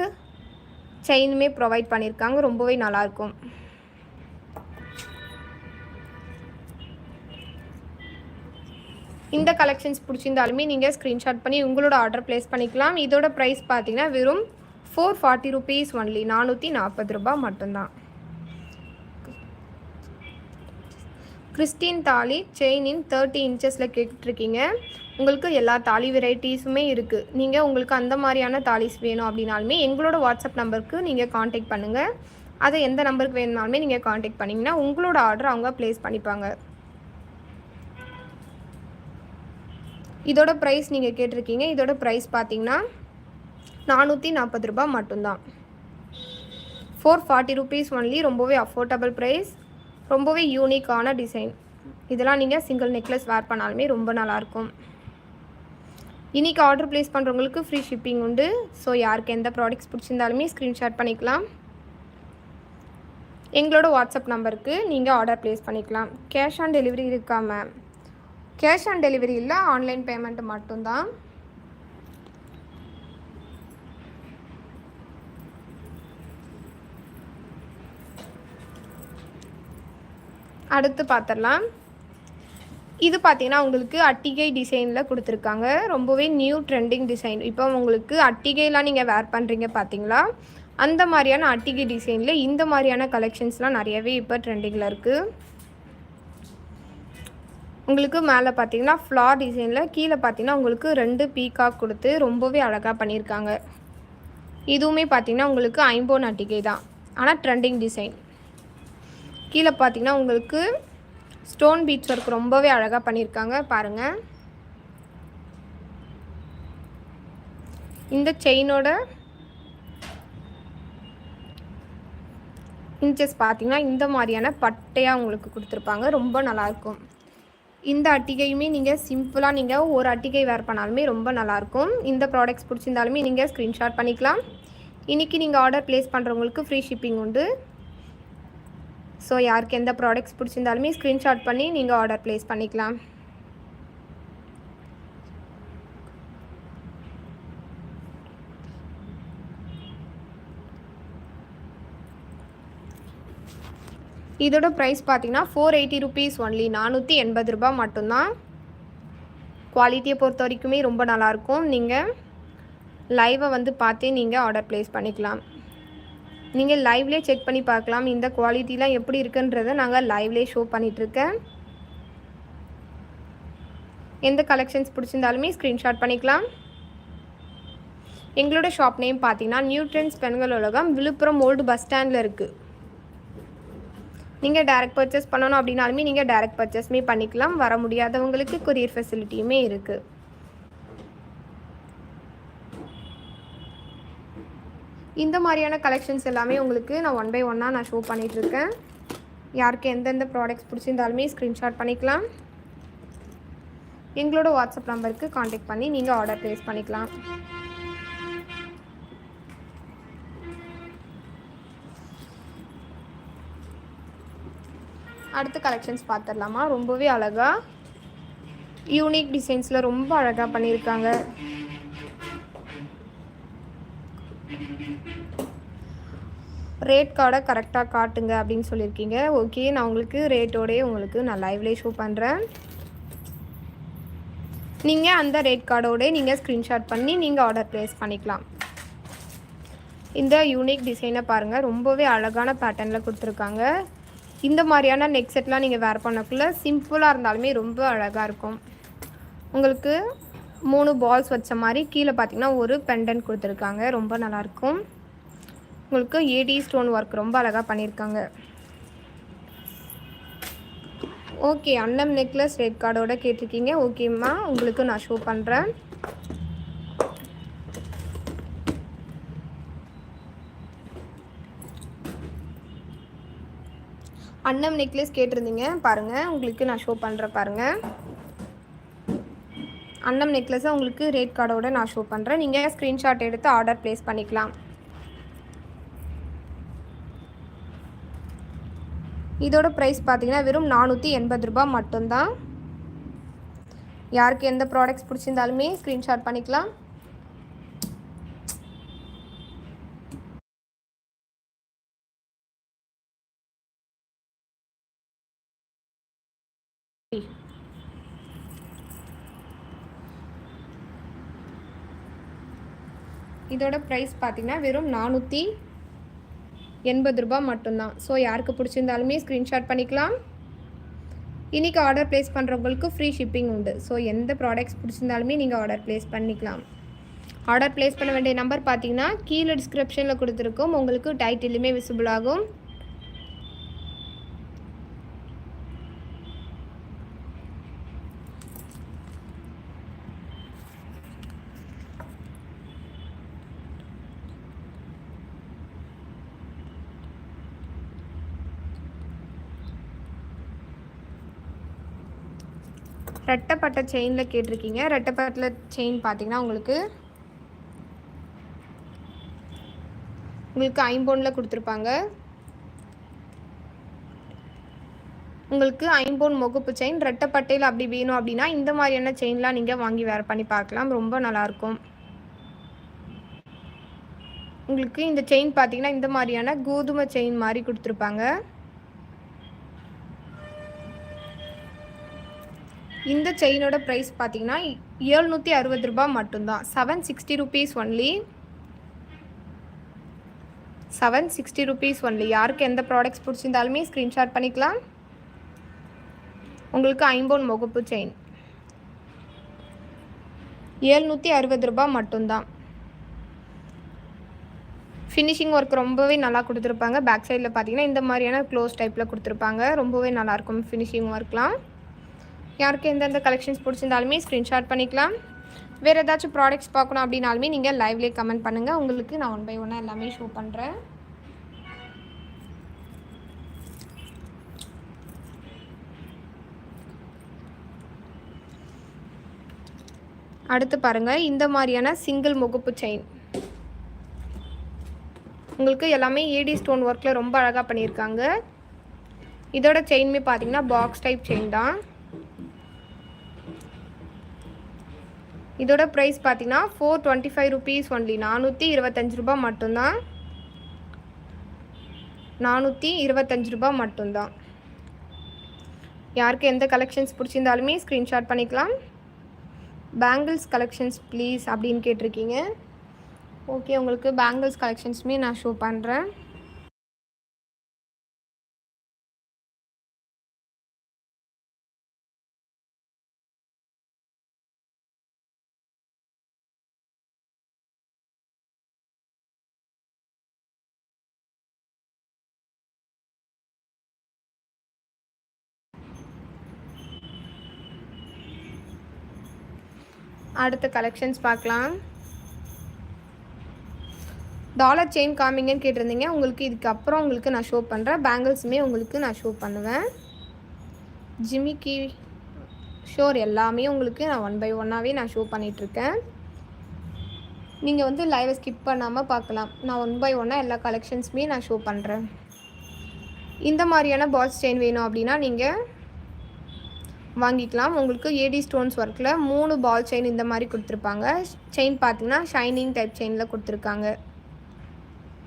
செயினுமே ப்ரொவைட் பண்ணியிருக்காங்க. ரொம்பவே நல்லாயிருக்கும். இந்த கலெக்ஷன்ஸ் பிடிச்சிருந்தாலுமே நீங்கள் ஸ்க்ரீன்ஷாட் பண்ணி உங்களோட ஆர்டர் ப்ளேஸ் பண்ணிக்கலாம். இதோட ப்ரைஸ் பார்த்தீங்கன்னா வெறும் 440 rupees ஒன்லி. 440 ரூபா மட்டும்தான். கிறிஸ்டின் தாலி செயின் இன் 30 inches கேட்டுட்ருக்கீங்க. உங்களுக்கு எல்லா தாலி வெரைட்டிஸுமே இருக்குது. நீங்கள் உங்களுக்கு அந்த மாதிரியான தாலிஸ் வேணும் அப்படின்னாலுமே எங்களோட வாட்ஸ்அப் நம்பருக்கு நீங்கள் காண்டாக்ட் பண்ணுங்கள். அதை எந்த நம்பருக்கு வேணுனாலுமே நீங்கள் காண்டாக்ட் பண்ணிங்கன்னா உங்களோட ஆர்டர் அவங்க ப்ளேஸ் பண்ணிப்பாங்க. இதோட ப்ரைஸ் நீங்கள் கேட்டிருக்கீங்க. இதோட ப்ரைஸ் பார்த்தீங்கன்னா 440 ரூபா மட்டும்தான். 440 rupees ஒன்லி. ரொம்பவே அஃபோர்டபுள் ப்ரைஸ். ரொம்பவே யூனிக்கான டிசைன். இதெல்லாம் நீங்கள் சிங்கிள் நெக்லஸ் வேர் பண்ணாலுமே ரொம்ப நல்லாயிருக்கும். இன்றைக்கி ஆர்டர் ப்ளேஸ் பண்ணுறவங்களுக்கு ஃப்ரீ ஷிப்பிங் உண்டு. ஸோ யாருக்கு எந்த ப்ராடக்ட்ஸ் பிடிச்சிருந்தாலுமே ஸ்க்ரீன்ஷாட் பண்ணிக்கலாம். எங்களோட வாட்ஸ்அப் நம்பருக்கு நீங்கள் ஆர்டர் ப்ளேஸ் பண்ணிக்கலாம். கேஷ் ஆன் டெலிவரி இருக்கா மேம்? கேஷ் ஆன் டெலிவரி இல்லை, ஆன்லைன் பேமெண்ட் மட்டும்தான். அடுத்து பார்த்துடலாம். இது பார்த்தீங்கன்னா உங்களுக்கு அட்டிகை டிசைனில் கொடுத்துருக்காங்க. ரொம்பவே நியூ ட்ரெண்டிங் டிசைன். இப்போ உங்களுக்கு அட்டிகைலாம் நீங்கள் வேர் பண்ணுறீங்க பார்த்தீங்களா, அந்த மாதிரியான அட்டிகை டிசைனில் இந்த மாதிரியான கலெக்ஷன்ஸ்லாம் நிறையவே இப்போ ட்ரெண்டிங்கில் இருக்குது. உங்களுக்கு மேலே பார்த்தீங்கன்னா ஃப்ளார் டிசைனில், கீழே பார்த்தீங்கன்னா உங்களுக்கு 2 பீகாக் கொடுத்து ரொம்பவே அழகாக பண்ணியிருக்காங்க. இதுவுமே பார்த்தீங்கன்னா உங்களுக்கு ஐம்போன் அட்டிகை தான், ஆனால் ட்ரெண்டிங் டிசைன். கீழே பார்த்தீங்கன்னா உங்களுக்கு ஸ்டோன் பீட்ஸ் ஒர்க் ரொம்பவே அழகாக பண்ணியிருக்காங்க பாருங்கள். இந்த செயினோட இன்ச்சஸ் பார்த்தீங்கன்னா இந்த மாதிரியான பட்டையாக உங்களுக்கு கொடுத்துருப்பாங்க. ரொம்ப நல்லாயிருக்கும். இந்த அட்டிகையுமே நீங்கள் சிம்பிளாக நீங்கள் ஒரு அட்டிகை வேர் பண்ணாலுமே ரொம்ப நல்லாயிருக்கும். இந்த ப்ராடக்ட்ஸ் பிடிச்சிருந்தாலுமே நீங்கள் ஸ்க்ரீன்ஷாட் பண்ணிக்கலாம். இன்றைக்கி நீங்கள் ஆர்டர் ப்ளேஸ் பண்ணுறவங்களுக்கு ஃப்ரீ ஷிப்பிங் உண்டு. ஸோ யாருக்கு எந்த ப்ராடக்ட்ஸ் பிடிச்சிருந்தாலுமே ஸ்க்ரீன்ஷாட் பண்ணி நீங்கள் ஆர்டர் ப்ளேஸ் பண்ணிக்கலாம். இதோட ப்ரைஸ் பார்த்தீங்கன்னா 480 rupees ஒன்லி. 480 ரூபா மட்டும்தான். குவாலிட்டியை பொறுத்த வரைக்குமே ரொம்ப நல்லாயிருக்கும். நீங்கள் லைவை வந்து பார்த்தே நீங்கள் ஆர்டர் ப்ளேஸ் பண்ணிக்கலாம். நீங்கள் லைவ்லேயே செக் பண்ணி பார்க்கலாம் இந்த குவாலிட்டிலாம் எப்படி இருக்குன்றதை நாங்கள் லைவ்லேயே ஷோ பண்ணிகிட்ருக்கேன். எந்த கலெக்ஷன்ஸ் பிடிச்சிருந்தாலுமே ஸ்க்ரீன்ஷாட் பண்ணிக்கலாம். எங்களோட ஷாப் நேம் பார்த்தீங்கன்னா new trends Pengal Ulagam, Villupuram old bus ஸ்டாண்டில் இருக்குது. நீங்கள் டைரக்ட் பர்ச்சேஸ் பண்ணணும் அப்படின்னாலுமே நீங்கள் டைரக்ட் பர்ச்சேஸுமே பண்ணிக்கலாம். வர முடியாதவங்களுக்கு கொரியர் ஃபெசிலிட்டியுமே இருக்குது. இந்த மாதிரியான கலெக்ஷன்ஸ் எல்லாமே உங்களுக்கு நான் 1 by 1 நான் ஷோ பண்ணிகிட்ருக்கேன். யாருக்கு எந்தெந்த ப்ராடக்ட்ஸ் பிடிச்சிருந்தாலுமே ஸ்க்ரீன்ஷாட் பண்ணிக்கலாம். எங்களோட வாட்ஸ்அப் நம்பருக்கு காண்டாக்ட் பண்ணி நீங்கள் ஆர்டர் ப்ளேஸ் பண்ணிக்கலாம். அடுத்த கலெக்ஷன்ஸ் பார்த்துடலாமா? ரொம்பவே அழகாக யூனிக் டிசைன்ஸில் ரொம்ப அழகாக பண்ணியிருக்காங்க. ரேட் கார்டை கரெக்டாக காட்டுங்க அப்படின்னு சொல்லியிருக்கீங்க. ஓகே, நான் உங்களுக்கு ரேட்டோடையே உங்களுக்கு நான் லைவ்லேயே ஷோ பண்ணுறேன். நீங்கள் அந்த ரேட் கார்டோடய நீங்கள் ஸ்க்ரீன்ஷாட் பண்ணி நீங்கள் ஆர்டர் ப்ளேஸ் பண்ணிக்கலாம். இந்த யூனிக் டிசைனை பாருங்கள், ரொம்பவே அழகான பேட்டர்னில் கொடுத்துருக்காங்க. இந்த மாதிரியான நெக் செட்லாம் நீங்கள் வேர் பண்ணக்குள்ளே சிம்பிளாக இருந்தாலுமே ரொம்ப அழகாக இருக்கும். உங்களுக்கு 3 பால்ஸ் வச்ச மாதிரி கீழே பார்த்தீங்கன்னா ஒரு பெண்டன்ட் கொடுத்துருக்காங்க. ரொம்ப நல்லாயிருக்கும். உங்களுக்கு ஏடி ஸ்டோன் ஒர்க் ரொம்ப அழகாக பண்ணியிருக்காங்க. ஓகே, அன்னம் நெக்லஸ் ரேட் கார்டோட கேட்டிருக்கீங்க. ஓகேம்மா, உங்களுக்கு நான் ஷோ பண்ணுறேன். அன்னம் நெக்லஸ் கேட்டிருந்தீங்க பாருங்கள், உங்களுக்கு நான் ஷோ பண்ணுறேன் பாருங்கள். அன்னம் நெக்லஸை உங்களுக்கு ரேட் கார்டோட நான் ஷோ பண்ணுறேன். நீங்கள் ஸ்க்ரீன்ஷாட் எடுத்து ஆர்டர் ப்ளேஸ் பண்ணிக்கலாம். இதோட ப்ரைஸ் பார்த்தீங்கன்னா வெறும் 480 ரூபா மட்டும்தான். யாருக்கு எந்த ப்ராடக்ட்ஸ் பிடிச்சிருந்தாலுமே ஸ்க்ரீன்ஷாட் பண்ணிக்கலாம். இதோட ப்ரைஸ் பார்த்தீங்கன்னா வெறும் 480 ரூபா மட்டும்தான். ஸோ யாருக்கு பிடிச்சிருந்தாலுமே ஸ்க்ரீன்ஷாட் பண்ணிக்கலாம். இன்றைக்கி ஆர்டர் ப்ளேஸ் பண்ணுறவங்களுக்கு ஃப்ரீ ஷிப்பிங் உண்டு. ஸோ எந்த ப்ராடக்ட்ஸ் பிடிச்சிருந்தாலுமே நீங்கள் ஆர்டர் ப்ளேஸ் பண்ணிக்கலாம். ஆர்டர் ப்ளேஸ் பண்ண வேண்டிய நம்பர் பார்த்தீங்கன்னா கீழே டிஸ்கிரிப்ஷனில் கொடுத்துருக்கோம். உங்களுக்கு டைட்டிலுமே விசிபிள் ஆகும். ரெட்டைப்பட்ட செயினில் கேட்டிருக்கீங்க. ரெட்டைப்பட்ட செயின் பார்த்தீங்கன்னா உங்களுக்கு ஐம்பொனில் கொடுத்துருப்பாங்க. உங்களுக்கு ஐம்பொன் முகப்பு செயின் ரெட்டைப்பட்டையில் அப்படி வேணும் அப்படின்னா இந்த மாதிரியான செயின்லாம் நீங்கள் வாங்கி வேர் பண்ணி பார்க்கலாம். ரொம்ப நல்லாயிருக்கும். உங்களுக்கு இந்த செயின் பார்த்தீங்கன்னா இந்த மாதிரியான கோதுமை செயின் மாதிரி கொடுத்துருப்பாங்க. இந்த செயினோட ப்ரைஸ் பார்த்தீங்கன்னா 760 ரூபா மட்டும்தான். 760 rupees ஒன்லி. 760 rupees only. யாருக்கு எந்த ப்ராடக்ட்ஸ் பிடிச்சிருந்தாலுமே ஸ்க்ரீன்ஷாட் பண்ணிக்கலாம். உங்களுக்கு ஐம்பொன் முகப்பு செயின் 760 ரூபா மட்டும்தான். ஃபினிஷிங் ஒர்க் ரொம்பவே நல்லா கொடுத்துருப்பாங்க. பேக் சைடில் பார்த்தீங்கன்னா இந்த மாதிரியான க்ளோஸ் டைப்பில் கொடுத்துருப்பாங்க. ரொம்பவே நல்லாயிருக்கும் ஃபினிஷிங் ஒர்க்லாம். யாருக்கு எந்தெந்த கலெக்ஷன்ஸ் பிடிச்சிருந்தாலுமே ஸ்க்ரீன்ஷாட் பண்ணிக்கலாம். வேறு ஏதாச்சும் ப்ராடக்ட்ஸ் பார்க்கணும் அப்படின்னாலுமே நீங்கள் லைவ்லேயே கமெண்ட் பண்ணுங்கள். உங்களுக்கு நான் 1 by 1 எல்லாமே ஷோ பண்ணுறேன். அடுத்து பாருங்கள், இந்த மாதிரியான சிங்கிள் முகப்பு செயின் உங்களுக்கு எல்லாமே ஏடி ஸ்டோன் ஒர்க்கில் ரொம்ப அழகாக பண்ணியிருக்காங்க. இதோட செயினுமே பார்த்தீங்கன்னா பாக்ஸ் டைப் செயின் தான். இதோட ப்ரைஸ் பார்த்தீங்கன்னா 425 rupees ஒன்லி. 425 ரூபா மட்டும்தான். 425 ரூபா மட்டும்தான். யாருக்கு எந்த கலெக்ஷன்ஸ் பிடிச்சிருந்தாலுமே ஸ்க்ரீன்ஷாட் பண்ணிக்கலாம். பேங்கிள்ஸ் கலெக்ஷன்ஸ் ப்ளீஸ் அப்படின்னு கேட்டிருக்கீங்க. ஓகே, உங்களுக்கு பேங்கிள்ஸ் கலெக்ஷன்ஸுமே நான் ஷோ பண்ணுறேன். அடுத்த கலெக்ஷன்ஸ் பார்க்கலாம். டாலர் செயின் காமிங்கன்னு கேட்டிருந்தீங்க. உங்களுக்கு இதுக்கப்புறம் உங்களுக்கு நான் ஷோ பண்ணுறேன். பேங்கிள்ஸுமே உங்களுக்கு நான் ஷோ பண்ணுவேன். ஜிமிக்கி ஷோர் எல்லாமே உங்களுக்கு நான் 1 பை 1ஆகவே நான் ஷோ பண்ணிகிட்ருக்கேன். நீங்கள் வந்து லைவை ஸ்கிப் பண்ணாமல் பார்க்கலாம். நான் 1 பை 1ஆக எல்லா கலெக்ஷன்ஸுமே நான் ஷோ பண்ணுறேன். இந்த மாதிரியான பால்ஸ் செயின் வேணும் அப்படின்னா நீங்கள் வாங்கிக்கலாம். உங்களுக்கு ஏடி ஸ்டோன்ஸ் ஒர்க்கில் 3 பால் செயின் இந்த மாதிரி கொடுத்துருப்பாங்க. செயின் பார்த்திங்கன்னா ஷைனிங் டைப் செயினில் கொடுத்துருக்காங்க.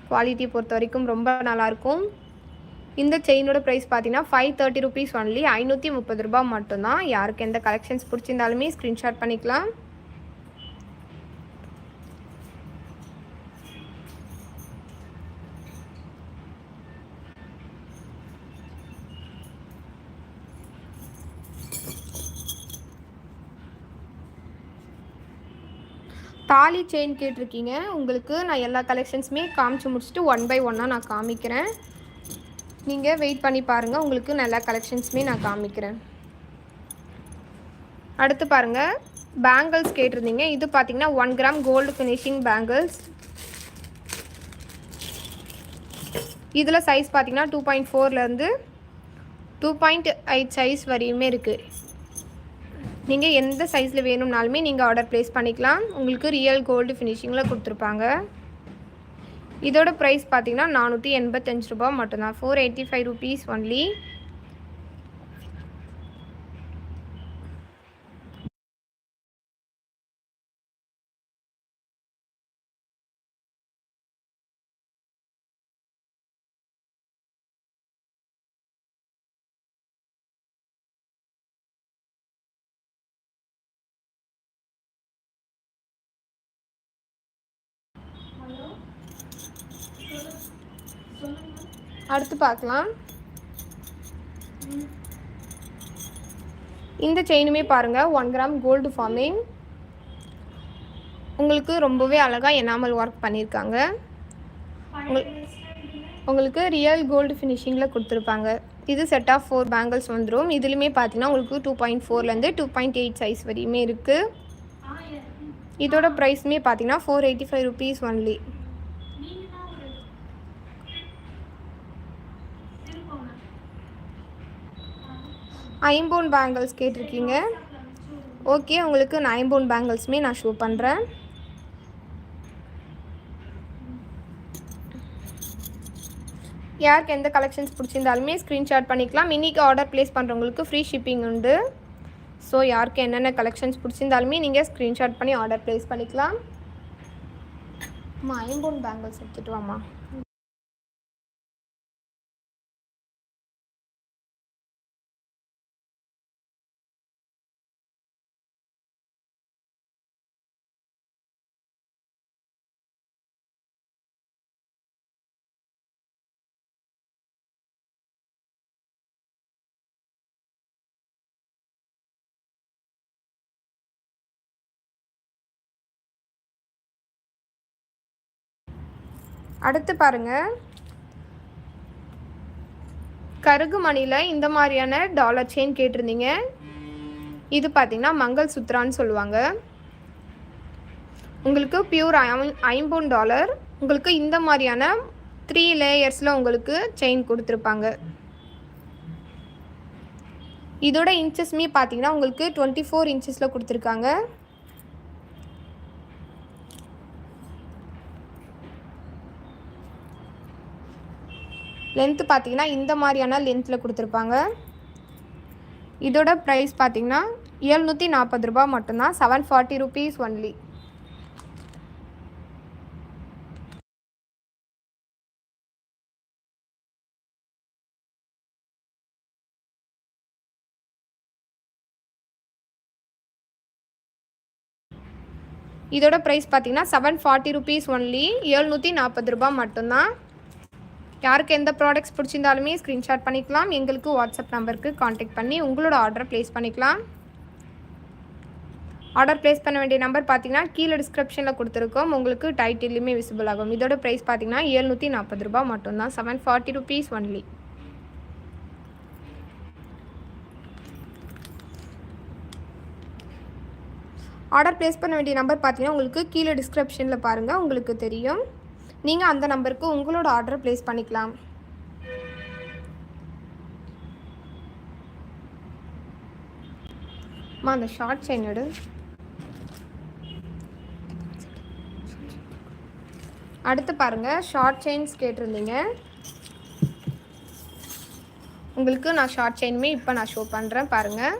குவாலிட்டி பொறுத்த வரைக்கும் ரொம்ப நல்லாயிருக்கும். இந்த செயினோட ப்ரைஸ் பார்த்தீங்கன்னா 530 rupees ஒன்லி, 530 ரூபா மட்டும்தான். யாருக்கு எந்த கலெக்ஷன்ஸ் பிடிச்சிருந்தாலுமே ஸ்க்ரீன்ஷாட் பண்ணிக்கலாம். தாலி செயின் கேட்டிருக்கீங்க. உங்களுக்கு நான் எல்லா கலெக்ஷன்ஸுமே காமிச்சு முடிச்சுட்டு 1 பை 1ஆக நான் காமிக்கிறேன். நீங்கள் வெயிட் பண்ணி பாருங்கள். உங்களுக்கு நான் எல்லா கலெக்ஷன்ஸுமே நான் காமிக்கிறேன். அடுத்து பாருங்கள், பேங்கிள்ஸ் கேட்டிருந்தீங்க. இது பார்த்தீங்கன்னா 1 கிராம் கோல்டு ஃபினிஷிங் பேங்கிள்ஸ். இதில் சைஸ் பார்த்தீங்கன்னா 2.4லேருந்து 2.8 சைஸ் வரையுமே இருக்குது. நீங்கள் எந்த சைஸில் வேணும்னாலுமே நீங்கள் ஆர்டர் ப்ளேஸ் பண்ணிக்கலாம். உங்களுக்கு ரியல் கோல்டு ஃபினிஷிங்கில் கொடுத்துருப்பாங்க. இதோட ப்ரைஸ் பார்த்தீங்கன்னா 485 ரூபா மட்டும்தான். 485 rupees ஒன்லி. அடுத்து பார்க்கலாம். இந்த செயினுமே பாருங்கள் 1 கிராம் கோல்டு ஃபார்மிங். உங்களுக்கு ரொம்பவே அழகாக எனாமல் ஒர்க் பண்ணியிருக்காங்க. உங்களுக்கு ரியல் கோல்டு ஃபினிஷிங்கில் கொடுத்துருப்பாங்க. இது செட் ஆஃப் 4 பேங்கிள்ஸ் வந்துடும். இதுலேயுமே பார்த்தீங்கன்னா உங்களுக்கு 2.4லேருந்து 2.8 சைஸ் வரையுமே இருக்குது. இதோட ப்ரைஸுமே பார்த்தீங்கன்னா 485 rupees ஒன்லி. ஐம்பொன் பேங்கிள்ஸ் கேட்டிருக்கீங்க. ஓகே, உங்களுக்கு நான் ஐம்பொன் பேங்கிள்ஸுமே நான் ஷோ பண்ணுறேன். யாருக்கு எந்த கலெக்ஷன்ஸ் பிடிச்சிருந்தாலுமே ஸ்க்ரீன்ஷாட் பண்ணிக்கலாம். இன்றைக்கி ஆர்டர் ப்ளேஸ் பண்ணுறவங்களுக்கு ஃப்ரீ ஷிப்பிங் உண்டு. ஸோ யாருக்கு என்னென்ன கலெக்ஷன்ஸ் பிடிச்சிருந்தாலுமே நீங்கள் ஸ்க்ரீன்ஷாட் பண்ணி ஆர்டர் ப்ளேஸ் பண்ணிக்கலாம். ஐம்பொன் பேங்கிள்ஸ் எடுத்துகிட்டு வாம்மா. அடுத்து பாருங்கள், கருகு மணியில் இந்த மாதிரியான டாலர் செயின் கேட்டிருந்தீங்க. இது பார்த்திங்கன்னா மங்கள் சுத்ரான்னு சொல்லுவாங்க. உங்களுக்கு பியூர் ஐம்பொன் டாலர். உங்களுக்கு இந்த மாதிரியான 3 லேயர்ஸில் உங்களுக்கு செயின் கொடுத்துருப்பாங்க. இதோட இன்ச்சஸ்மே பார்த்தீங்கன்னா உங்களுக்கு 24 இன்ச்சஸில் கொடுத்துருக்காங்க. லென்த்து பார்த்தீங்கன்னா இந்த மாதிரியான லென்த்தில் கொடுத்துருப்பாங்க. இதோட ப்ரைஸ் பார்த்தீங்கன்னா 740 ரூபா மட்டும்தான். 740 rupees ஒன்லி. இதோட ப்ரைஸ் பார்த்தீங்கன்னா 740 rupees ஒன்லி. 740 ரூபா மட்டும்தான். யாருக்கு எந்த ப்ராடக்ட்ஸ் பிடிச்சிருந்தாலுமே ஸ்க்ரீன்ஷாட் பண்ணிக்கலாம். எங்களுக்கு வாட்ஸ்அப் நம்பருக்கு காண்டாக்ட் பண்ணி உங்களோட ஆர்டரை ப்ளேஸ் பண்ணிக்கலாம். ஆர்டர் ப்ளேஸ் பண்ண வேண்டிய நம்பர் பார்த்தீங்கன்னா கீழே டிஸ்கிரிப்ஷனில் கொடுத்துருக்கோம். உங்களுக்கு டைட்டிலுமே விசிபிள் ஆகும். இதோட ப்ரைஸ் பார்த்தீங்கன்னா 740 ரூபா மட்டும்தான். 740 rupees ஒன்லி. ஆர்டர் ப்ளேஸ் பண்ண வேண்டிய நம்பர் பார்த்தீங்கன்னா உங்களுக்கு கீழே டிஸ்கிரிப்ஷனில் பாருங்கள், உங்களுக்கு தெரியும். நீங்கள் அந்த நம்பருக்கு உங்களோட ஆர்டரை ப்ளேஸ் பண்ணிக்கலாம். அந்த ஷார்ட் செயின் எடு. அடுத்து பாருங்கள், ஷார்ட் செயின்ஸ் கேட்டிருந்தீங்க. உங்களுக்கு நான் ஷார்ட் செயினுமே இப்போ நான் ஷோ பண்ணுறேன் பாருங்கள்.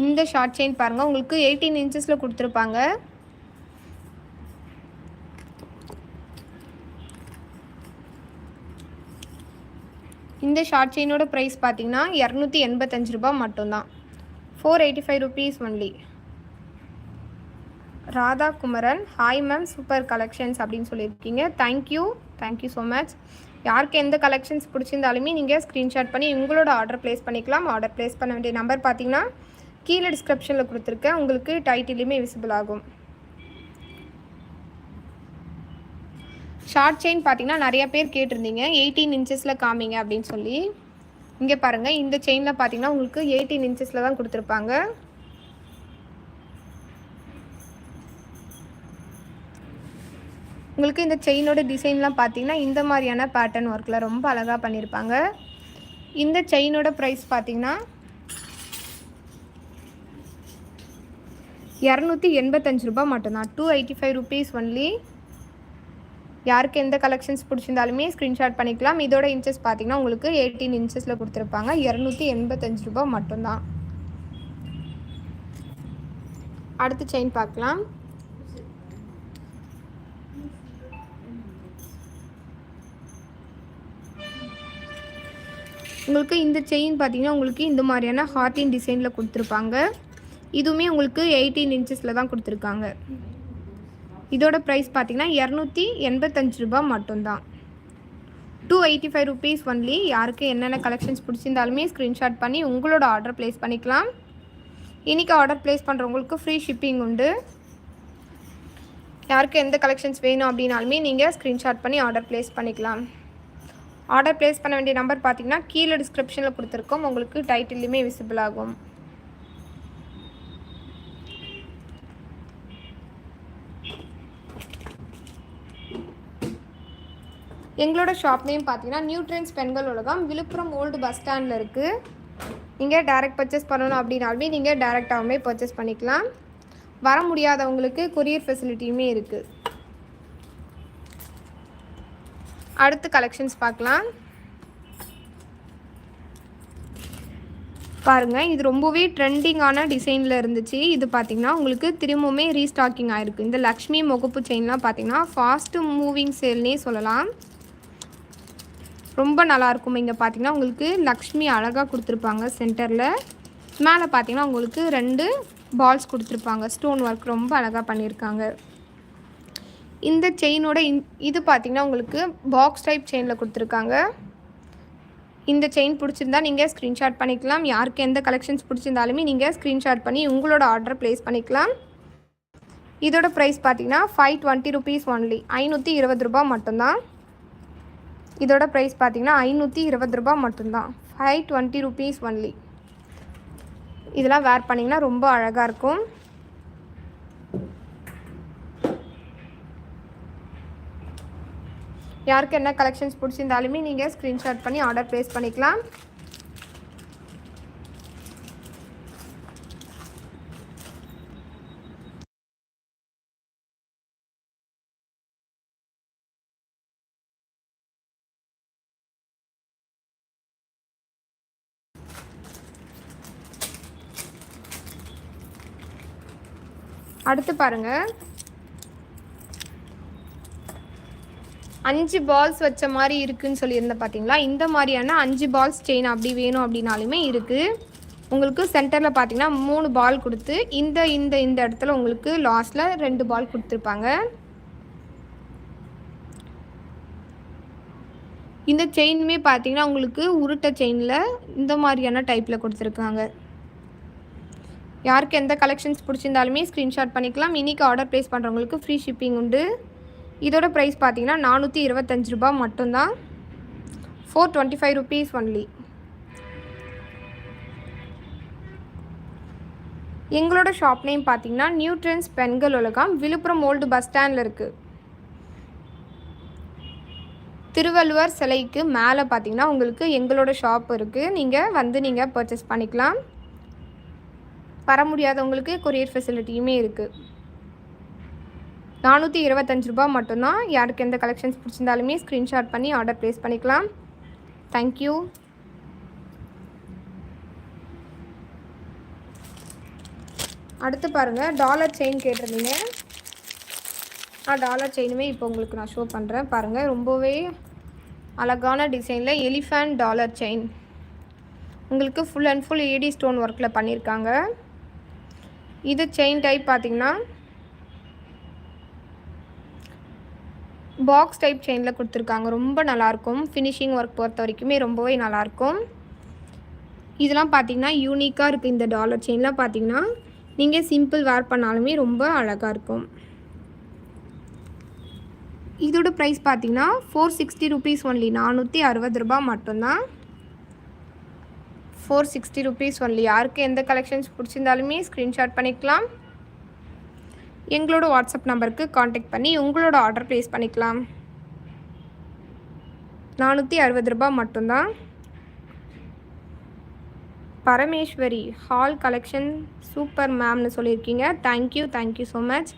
இந்த ஷார்ட் செயின் பாருங்கள், உங்களுக்கு 18 இன்ச்சஸில் கொடுத்துருப்பாங்க. இந்த ஷார்ட் செயினோட ப்ரைஸ் பார்த்தீங்கன்னா 285 ரூபா மட்டும்தான். 485 rupees only. Radha Kumaran, hi ma'am, super collections அப்படின்னு சொல்லியிருக்கீங்க. Thank you so much. யாருக்கு எந்த கலெக்ஷன்ஸ் பிடிச்சிருந்தாலுமே நீங்கள் ஸ்க்ரீன்ஷாட் பண்ணி உங்களோட ஆர்டர் ப்ளேஸ் பண்ணிக்கலாம். ஆர்டர் ப்ளேஸ் பண்ண வேண்டிய நம்பர் பார்த்தீங்கன்னா கீழே டிஸ்கிரிப்ஷனில் கொடுத்துருக்கேன், உங்களுக்கு டைட்டிலுமே விசிபிள் ஆகும். ஷார்ட் செயின் பார்த்தீங்கன்னா நிறைய பேர் கேட்டிருந்தீங்க 18 இன்ச்சஸில் காமிங்க அப்படின்னு சொல்லி. இங்கே பாருங்கள், இந்த செயினில் பார்த்தீங்கன்னா உங்களுக்கு 18 இன்ச்சஸில் தான் கொடுத்துருப்பாங்க. உங்களுக்கு இந்த செயினோட டிசைன்லாம் பார்த்தீங்கன்னா இந்த மாதிரியான பேட்டர்ன் ஒர்க்கில் ரொம்ப அழகாக பண்ணியிருப்பாங்க. இந்த செயினோட ப்ரைஸ் பார்த்தீங்கன்னா 285 ரூபா மட்டும்தான். 285 ருபீஸ் ஒன்லி. யாருக்கு எந்த கலெக்ஷன்ஸ் பிடிச்சிருந்தாலுமே ஸ்க்ரீன்ஷாட் பண்ணிக்கலாம். இதோட இன்ச்சஸ் பார்த்தீங்கன்னா உங்களுக்கு 18 இன்ச்சஸில் கொடுத்துருப்பாங்க. 285 ரூபா மட்டும்தான். அடுத்த செயின் பார்க்கலாம். உங்களுக்கு இந்த செயின் பார்த்தீங்கன்னா உங்களுக்கு இந்த மாதிரியான ஹார்டின் டிசைனில் கொடுத்துருப்பாங்க. இதுவுமே உங்களுக்கு 18 இன்ச்சஸில் தான் கொடுத்துருக்காங்க. இதோட ப்ரைஸ் பார்த்தீங்கன்னா 285 ரூபா மட்டும்தான். 285 ருபீஸ் ஒன்லி. யாருக்கு என்னென்ன கலெக்ஷன்ஸ் பிடிச்சிருந்தாலுமே ஸ்க்ரீன்ஷாட் பண்ணி உங்களோட ஆர்டர் ப்ளேஸ் பண்ணிக்கலாம். இன்றைக்கி ஆர்டர் ப்ளேஸ் பண்ணுறவங்களுக்கு ஃப்ரீ ஷிப்பிங் உண்டு. யாருக்கு எந்த கலெக்ஷன்ஸ் வேணும் அப்படின்னாலுமே நீங்கள் ஸ்க்ரீன்ஷாட் பண்ணி ஆர்டர் ப்ளேஸ் பண்ணிக்கலாம். ஆர்டர் ப்ளேஸ் பண்ண வேண்டிய நம்பர் பார்த்தீங்கன்னா கீழே டிஸ்கிரிப்ஷனில் கொடுத்துருக்கோம், உங்களுக்கு டைட்டிலுமே விசிபிள் ஆகும். எங்களோட ஷாப் நேம் பார்த்தீங்கன்னா நியூட்ரன்ஸ் பெண்கள் உலகம், விழுப்புரம் ஓல்டு பஸ் ஸ்டாண்டில் இருக்குது. நீங்கள் டைரக்ட் பர்ச்சேஸ் பண்ணணும் அப்படின்னாலுமே நீங்கள் டைரெக்டாகவுமே பர்ச்சேஸ் பண்ணிக்கலாம். வர முடியாதவங்களுக்கு கொரியர் ஃபெசிலிட்டியுமே இருக்குது. அடுத்து கலெக்ஷன்ஸ் பார்க்கலாம். பாருங்கள், இது ரொம்பவே ட்ரெண்டிங்கான டிசைனில் இருந்துச்சு. இது பார்த்திங்கன்னா உங்களுக்கு திரும்பவுமே ரீஸ்டாக்கிங் ஆகிருக்கு. இந்த லக்ஷ்மி முகப்பு செயின்லாம் பார்த்திங்கன்னா ஃபாஸ்ட்டு மூவிங் சேல்னே சொல்லலாம். ரொம்ப நல்லாயிருக்கும். இங்கே பார்த்தீங்கன்னா உங்களுக்கு லக்ஷ்மி அழகாக கொடுத்துருப்பாங்க. சென்டரில் மேலே பார்த்தீங்கன்னா உங்களுக்கு 2 பால்ஸ் கொடுத்துருப்பாங்க. ஸ்டோன் ஒர்க் ரொம்ப அழகாக பண்ணியிருக்காங்க. இந்த செயினோட இது பார்த்திங்கன்னா உங்களுக்கு பாக்ஸ் டைப் செயினில் கொடுத்துருக்காங்க. இந்த செயின் பிடிச்சிருந்தா நீங்கள் ஸ்க்ரீன்ஷாட் பண்ணிக்கலாம். யாருக்கு எந்த கலெக்ஷன்ஸ் பிடிச்சிருந்தாலுமே நீங்கள் ஸ்க்ரீன்ஷாட் பண்ணி உங்களோட ஆர்டர் ப்ளேஸ் பண்ணிக்கலாம். இதோட ப்ரைஸ் பார்த்தீங்கன்னா 520 ருபீஸ் ஒன்லி. 520 ரூபா மட்டும்தான். இதோட ப்ரைஸ் பார்த்தீங்கன்னா 520 ரூபா மட்டும்தான். 520 ருபீஸ் ஒன்லி. இதெல்லாம் வேர் பண்ணிங்கன்னா ரொம்ப அழகாக இருக்கும். யாருக்கு என்ன கலெக்ஷன்ஸ் பிடிச்சிருந்தாலுமே நீங்கள் ஸ்க்ரீன்ஷாட் பண்ணி ஆர்டர் ப்ளேஸ் பண்ணிக்கலாம். அடுத்து பாருங்கள், 5 பால்ஸ் வச்ச மாதிரி இருக்குதுன்னு சொல்லியிருந்தேன் பார்த்தீங்களா. இந்த மாதிரியான 5 பால்ஸ் செயின் அப்படி வேணும் அப்படின்னாலுமே இருக்குது. உங்களுக்கு சென்டரில் பார்த்தீங்கன்னா 3 பால் கொடுத்து இந்த இந்த இந்த இடத்துல உங்களுக்கு லாஸ்ட்டில் 2 பால் கொடுத்துருப்பாங்க. இந்த செயினுமே பார்த்தீங்கன்னா உங்களுக்கு உருட்டை செயினில் இந்த மாதிரியான டைப்பில் கொடுத்துருக்காங்க. யாருக்கு எந்த கலெக்ஷன்ஸ் பிடிச்சிருந்தாலுமே ஸ்க்ரீன்ஷாட் பண்ணிக்கலாம். இன்றைக்கி ஆர்டர் ப்ளேஸ் பண்ணுறவங்களுக்கு ஃப்ரீ ஷிப்பிங் உண்டு. இதோட ப்ரைஸ் பார்த்தீங்கன்னா 425 ரூபா மட்டும்தான். 425 rupees ஒன்லி. எங்களோட ஷாப் நேம் பார்த்தீங்கன்னா new trends Pengal Ulagam, Villupuram old bus ஸ்டாண்டில் இருக்குது. திருவள்ளுவர் சிலைக்கு மேலே பார்த்தீங்கன்னா உங்களுக்கு எங்களோட ஷாப் இருக்குது. நீங்கள் பர்ச்சேஸ் பண்ணிக்கலாம். வர முடியாதவங்களுக்கு கொரியர் ஃபெசிலிட்டியுமே இருக்குது. 425 ரூபா மட்டும்தான். யாருக்கு எந்த கலெக்ஷன்ஸ் பிடிச்சிருந்தாலுமே ஸ்க்ரீன்ஷாட் பண்ணி ஆர்டர் ப்ளேஸ் பண்ணிக்கலாம். தேங்க்யூ. அடுத்து பாருங்கள், டாலர் செயின் கேட்டிருந்தீங்க. டாலர் செயினுமே இப்போ உங்களுக்கு நான் ஷோ பண்ணுறேன் பாருங்கள். ரொம்பவே அழகான டிசைனில் எலிஃபண்ட் டாலர் செயின் உங்களுக்கு full and full AD stone ஒர்க்கில் பண்ணியிருக்காங்க. இது செயின் டைப் பார்த்திங்கன்னா பாக்ஸ் டைப் செயினில் கொடுத்துருக்காங்க. ரொம்ப நல்லாயிருக்கும். ஃபினிஷிங் ஒர்க் பொறுத்த வரைக்குமே ரொம்பவே நல்லாயிருக்கும். இதெல்லாம் பார்த்திங்கன்னா யூனிக்காக இருக்குது. இந்த டாலர் செயின்லாம் பார்த்திங்கன்னா நீங்கள் சிம்பிள் வேர் பண்ணாலுமே ரொம்ப அழகாக இருக்கும். இதோட ப்ரைஸ் பார்த்தீங்கன்னா 460 rupees ஒன்லி. 460 ரூபா மட்டும்தான். 460 rupees ஒன்லி. யாருக்கு எந்த கலெக்ஷன்ஸ் பிடிச்சிருந்தாலுமே ஸ்க்ரீன்ஷாட் பண்ணிக்கலாம். எங்களோட வாட்ஸ்அப் நம்பருக்கு காண்டாக்ட் பண்ணி உங்களோட ஆர்டர் ப்ளேஸ் பண்ணிக்கலாம். 460 ரூபா மட்டும்தான். பரமேஸ்வரி ஹால் கலெக்ஷன் சூப்பர் மேம்னு சொல்லியிருக்கீங்க. Thank you so much.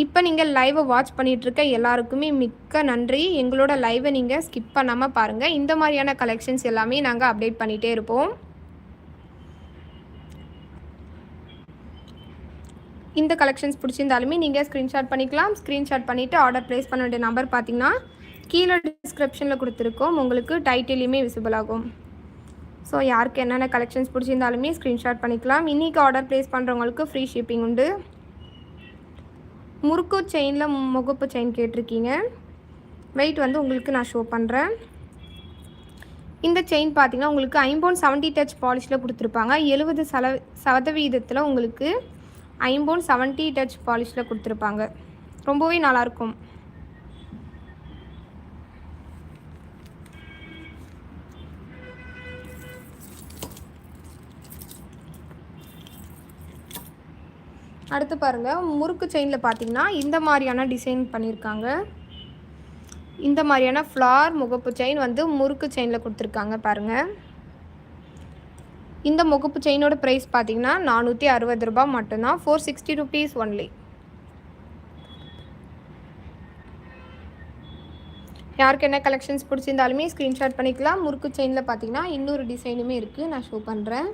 இப்போ நீங்கள் லைவை வாட்ச் பண்ணிகிட்ருக்க எல்லாருக்குமே மிக்க நன்றி. எங்களோட லைவை நீங்கள் ஸ்கிப் பண்ணாமல் பாருங்கள். இந்த மாதிரியான கலெக்ஷன்ஸ் எல்லாமே நாங்கள் அப்டேட் பண்ணிகிட்டே இருப்போம். இந்த கலெக்ஷன்ஸ் பிடிச்சிருந்தாலுமே நீங்கள் ஸ்க்ரீன்ஷாட் பண்ணிக்கலாம். ஸ்க்ரீன்ஷாட் பண்ணிவிட்டு ஆர்டர் ப்ளேஸ் பண்ண வேண்டிய நம்பர் பார்த்திங்கன்னா கீழே டிஸ்கிரிப்ஷனில் கொடுத்துருக்கோம். உங்களுக்கு டைட்டிலையுமே விசிபிள் ஆகும். ஸோ யாருக்கு என்னென்ன கலெக்ஷன்ஸ் பிடிச்சிருந்தாலுமே ஸ்க்ரீன்ஷாட் பண்ணிக்கலாம். இன்றைக்கி ஆர்டர் ப்ளேஸ் பண்ணுறவங்களுக்கு ஃப்ரீ ஷிப்பிங் உண்டு. முறுக்கு செயினில் முகப்பு செயின் கேட்டிருக்கீங்க. வெயிட் வந்து உங்களுக்கு நான் ஷோ பண்ணுறேன். இந்த செயின் பார்த்திங்கன்னா உங்களுக்கு 5 டச் பாலிஷில் கொடுத்துருப்பாங்க. 70% உங்களுக்கு 5 டச் பாலிஷில் கொடுத்துருப்பாங்க. ரொம்பவே நல்லாயிருக்கும். அடுத்து பாருங்கள், முறுக்கு செயினில் பார்த்தீங்கன்னா இந்த மாதிரியான டிசைன் பண்ணியிருக்காங்க. இந்த மாதிரியான ஃப்ளார் முகப்பு செயின் வந்து முறுக்கு செயினில் கொடுத்துருக்காங்க பாருங்கள். இந்த முகப்பு செயினோட ப்ரைஸ் பார்த்தீங்கன்னா 460 ரூபா மட்டும்தான். 460 rupees ஒன்லி. யாருக்கு என்ன கலெக்ஷன்ஸ் பிடிச்சிருந்தாலுமே ஸ்க்ரீன்ஷாட் பண்ணிக்கலாம். முறுக்கு செயினில் பார்த்தீங்கன்னா இன்னொரு டிசைனுமே இருக்குது, நான் ஷோ பண்ணுறேன்.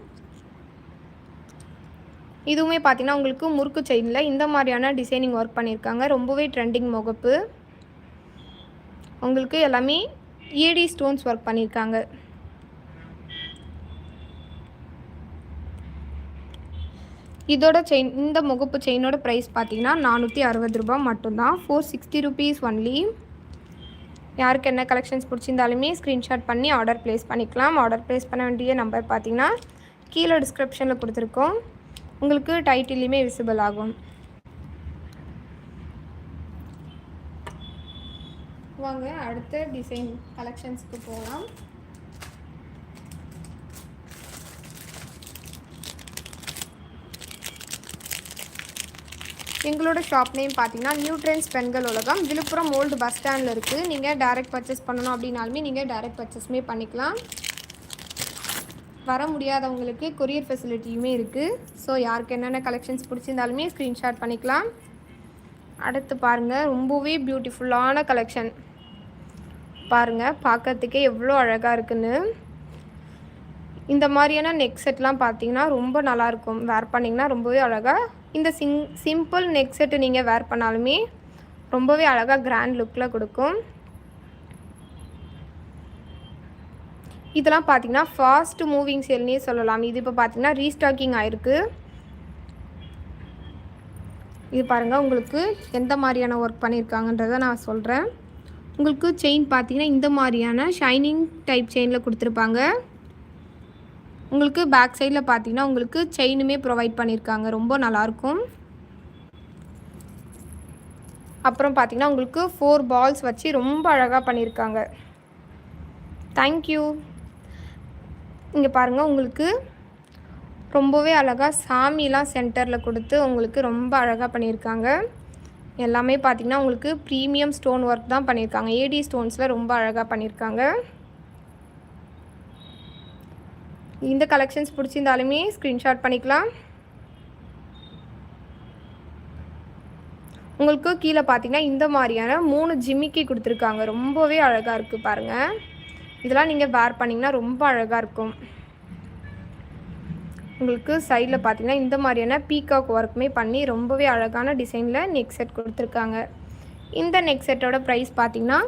இதுவுமே பார்த்திங்கன்னா உங்களுக்கு முறுக்கு செயினில் இந்த மாதிரியான டிசைனிங் ஒர்க் பண்ணியிருக்காங்க. ரொம்பவே ட்ரெண்டிங் முகப்பு. உங்களுக்கு எல்லாமே ஏடி ஸ்டோன்ஸ் ஒர்க் பண்ணியிருக்காங்க. இதோட செயின், இந்த முகப்பு செயினோட ப்ரைஸ் பார்த்திங்கன்னா 460 ரூபா மட்டும்தான். 460 rupees ஒன்லி. யாருக்கு என்ன கலெக்ஷன்ஸ் பிடிச்சிருந்தாலுமே ஸ்க்ரீன்ஷாட் பண்ணி ஆர்டர் ப்ளேஸ் பண்ணிக்கலாம். ஆர்டர் ப்ளேஸ் பண்ண வேண்டிய நம்பர் பார்த்திங்கன்னா கீழே டிஸ்கிரிப்ஷனில் கொடுத்துருக்கோம். உங்களுக்கு டைட்டிலையுமே விசிபிள் ஆகும். வாங்க அடுத்த டிசைன் கலெக்ஷன்ஸ்க்கு போகலாம். எங்களோட ஷாப் நேம் பார்த்தீங்கன்னா new trends Pengal Ulagam, Villupuram old bus ஸ்டாண்டில் இருக்குது. நீங்கள் டைரக்ட் பர்ச்சேஸ் பண்ணணும் அப்படின்னாலுமே நீங்கள் டைரக்ட் பர்ச்சேஸுமே பண்ணிக்கலாம். வர முடியாதவங்களுக்கு கொரியர் ஃபெசிலிட்டியுமே இருக்குது. ஸோ யாருக்கு என்னென்ன கலெக்ஷன்ஸ் பிடிச்சிருந்தாலுமே ஸ்க்ரீன்ஷாட் பண்ணிக்கலாம். அடுத்து பாருங்கள், ரொம்பவே பியூட்டிஃபுல்லான கலெக்ஷன் பாருங்கள். பார்க்கறதுக்கே எவ்வளோ அழகாக இருக்குன்னு. இந்த மாதிரியான நெக் செட்லாம் பார்த்தீங்கன்னா ரொம்ப நல்லாயிருக்கும். வேர் பண்ணிங்கன்னா ரொம்பவே அழகாக. இந்த சிம்பிள் நெக் செட்டு நீங்கள் வேர் பண்ணாலுமே ரொம்பவே அழகாக கிராண்ட் லுக்கில் கொடுக்கும். இதெல்லாம் பார்த்தீங்கன்னா ஃபாஸ்ட் மூவிங் சேல்னே சொல்லலாம். இது இப்போ பார்த்தீங்கன்னா ரீஸ்டாக்கிங் ஆகிருக்கு. இது பாருங்கள், உங்களுக்கு எந்த மாதிரியான ஒர்க் பண்ணியிருக்காங்கன்றதை நான் சொல்கிறேன். உங்களுக்கு செயின் பார்த்தீங்கன்னா இந்த மாதிரியான ஷைனிங் டைப் செயினில் கொடுத்துருப்பாங்க. உங்களுக்கு பேக் சைடில் பார்த்தீங்கன்னா உங்களுக்கு செயினுமே ப்ரொவைட் பண்ணியிருக்காங்க. ரொம்ப நல்லாயிருக்கும். அப்புறம் பார்த்திங்கன்னா உங்களுக்கு 4 பால்ஸ் வச்சு ரொம்ப அழகாக பண்ணியிருக்காங்க. தேங்க்யூ. இங்கே பாருங்கள், உங்களுக்கு ரொம்பவே அழகாக சாமிலாம் சென்டரில் கொடுத்து உங்களுக்கு ரொம்ப அழகாக பண்ணியிருக்காங்க. எல்லாமே பார்த்திங்கன்னா உங்களுக்கு ப்ரீமியம் ஸ்டோன் ஒர்க் தான் பண்ணியிருக்காங்க. ஏடி ஸ்டோன்ஸில் ரொம்ப அழகாக பண்ணியிருக்காங்க. இந்த கலெக்ஷன்ஸ் பிடிச்சிருந்தாலுமே ஸ்க்ரீன்ஷாட் பண்ணிக்கலாம். உங்களுக்கு கீழே பார்த்தீங்கன்னா இந்த மாதிரியான 3 ஜிமிக்கி கொடுத்துருக்காங்க. ரொம்பவே அழகாக இருக்குது பாருங்கள். இதெல்லாம் நீங்கள் வேர் பண்ணிங்கன்னா ரொம்ப அழகாக இருக்கும். உங்களுக்கு சைடில் பார்த்தீங்கன்னா இந்த மாதிரியான பீகாக் ஒர்க்குமே பண்ணி ரொம்பவே அழகான டிசைனில் நெக் செட் கொடுத்துருக்காங்க. இந்த நெக் செட்டோட ப்ரைஸ் பார்த்தீங்கன்னா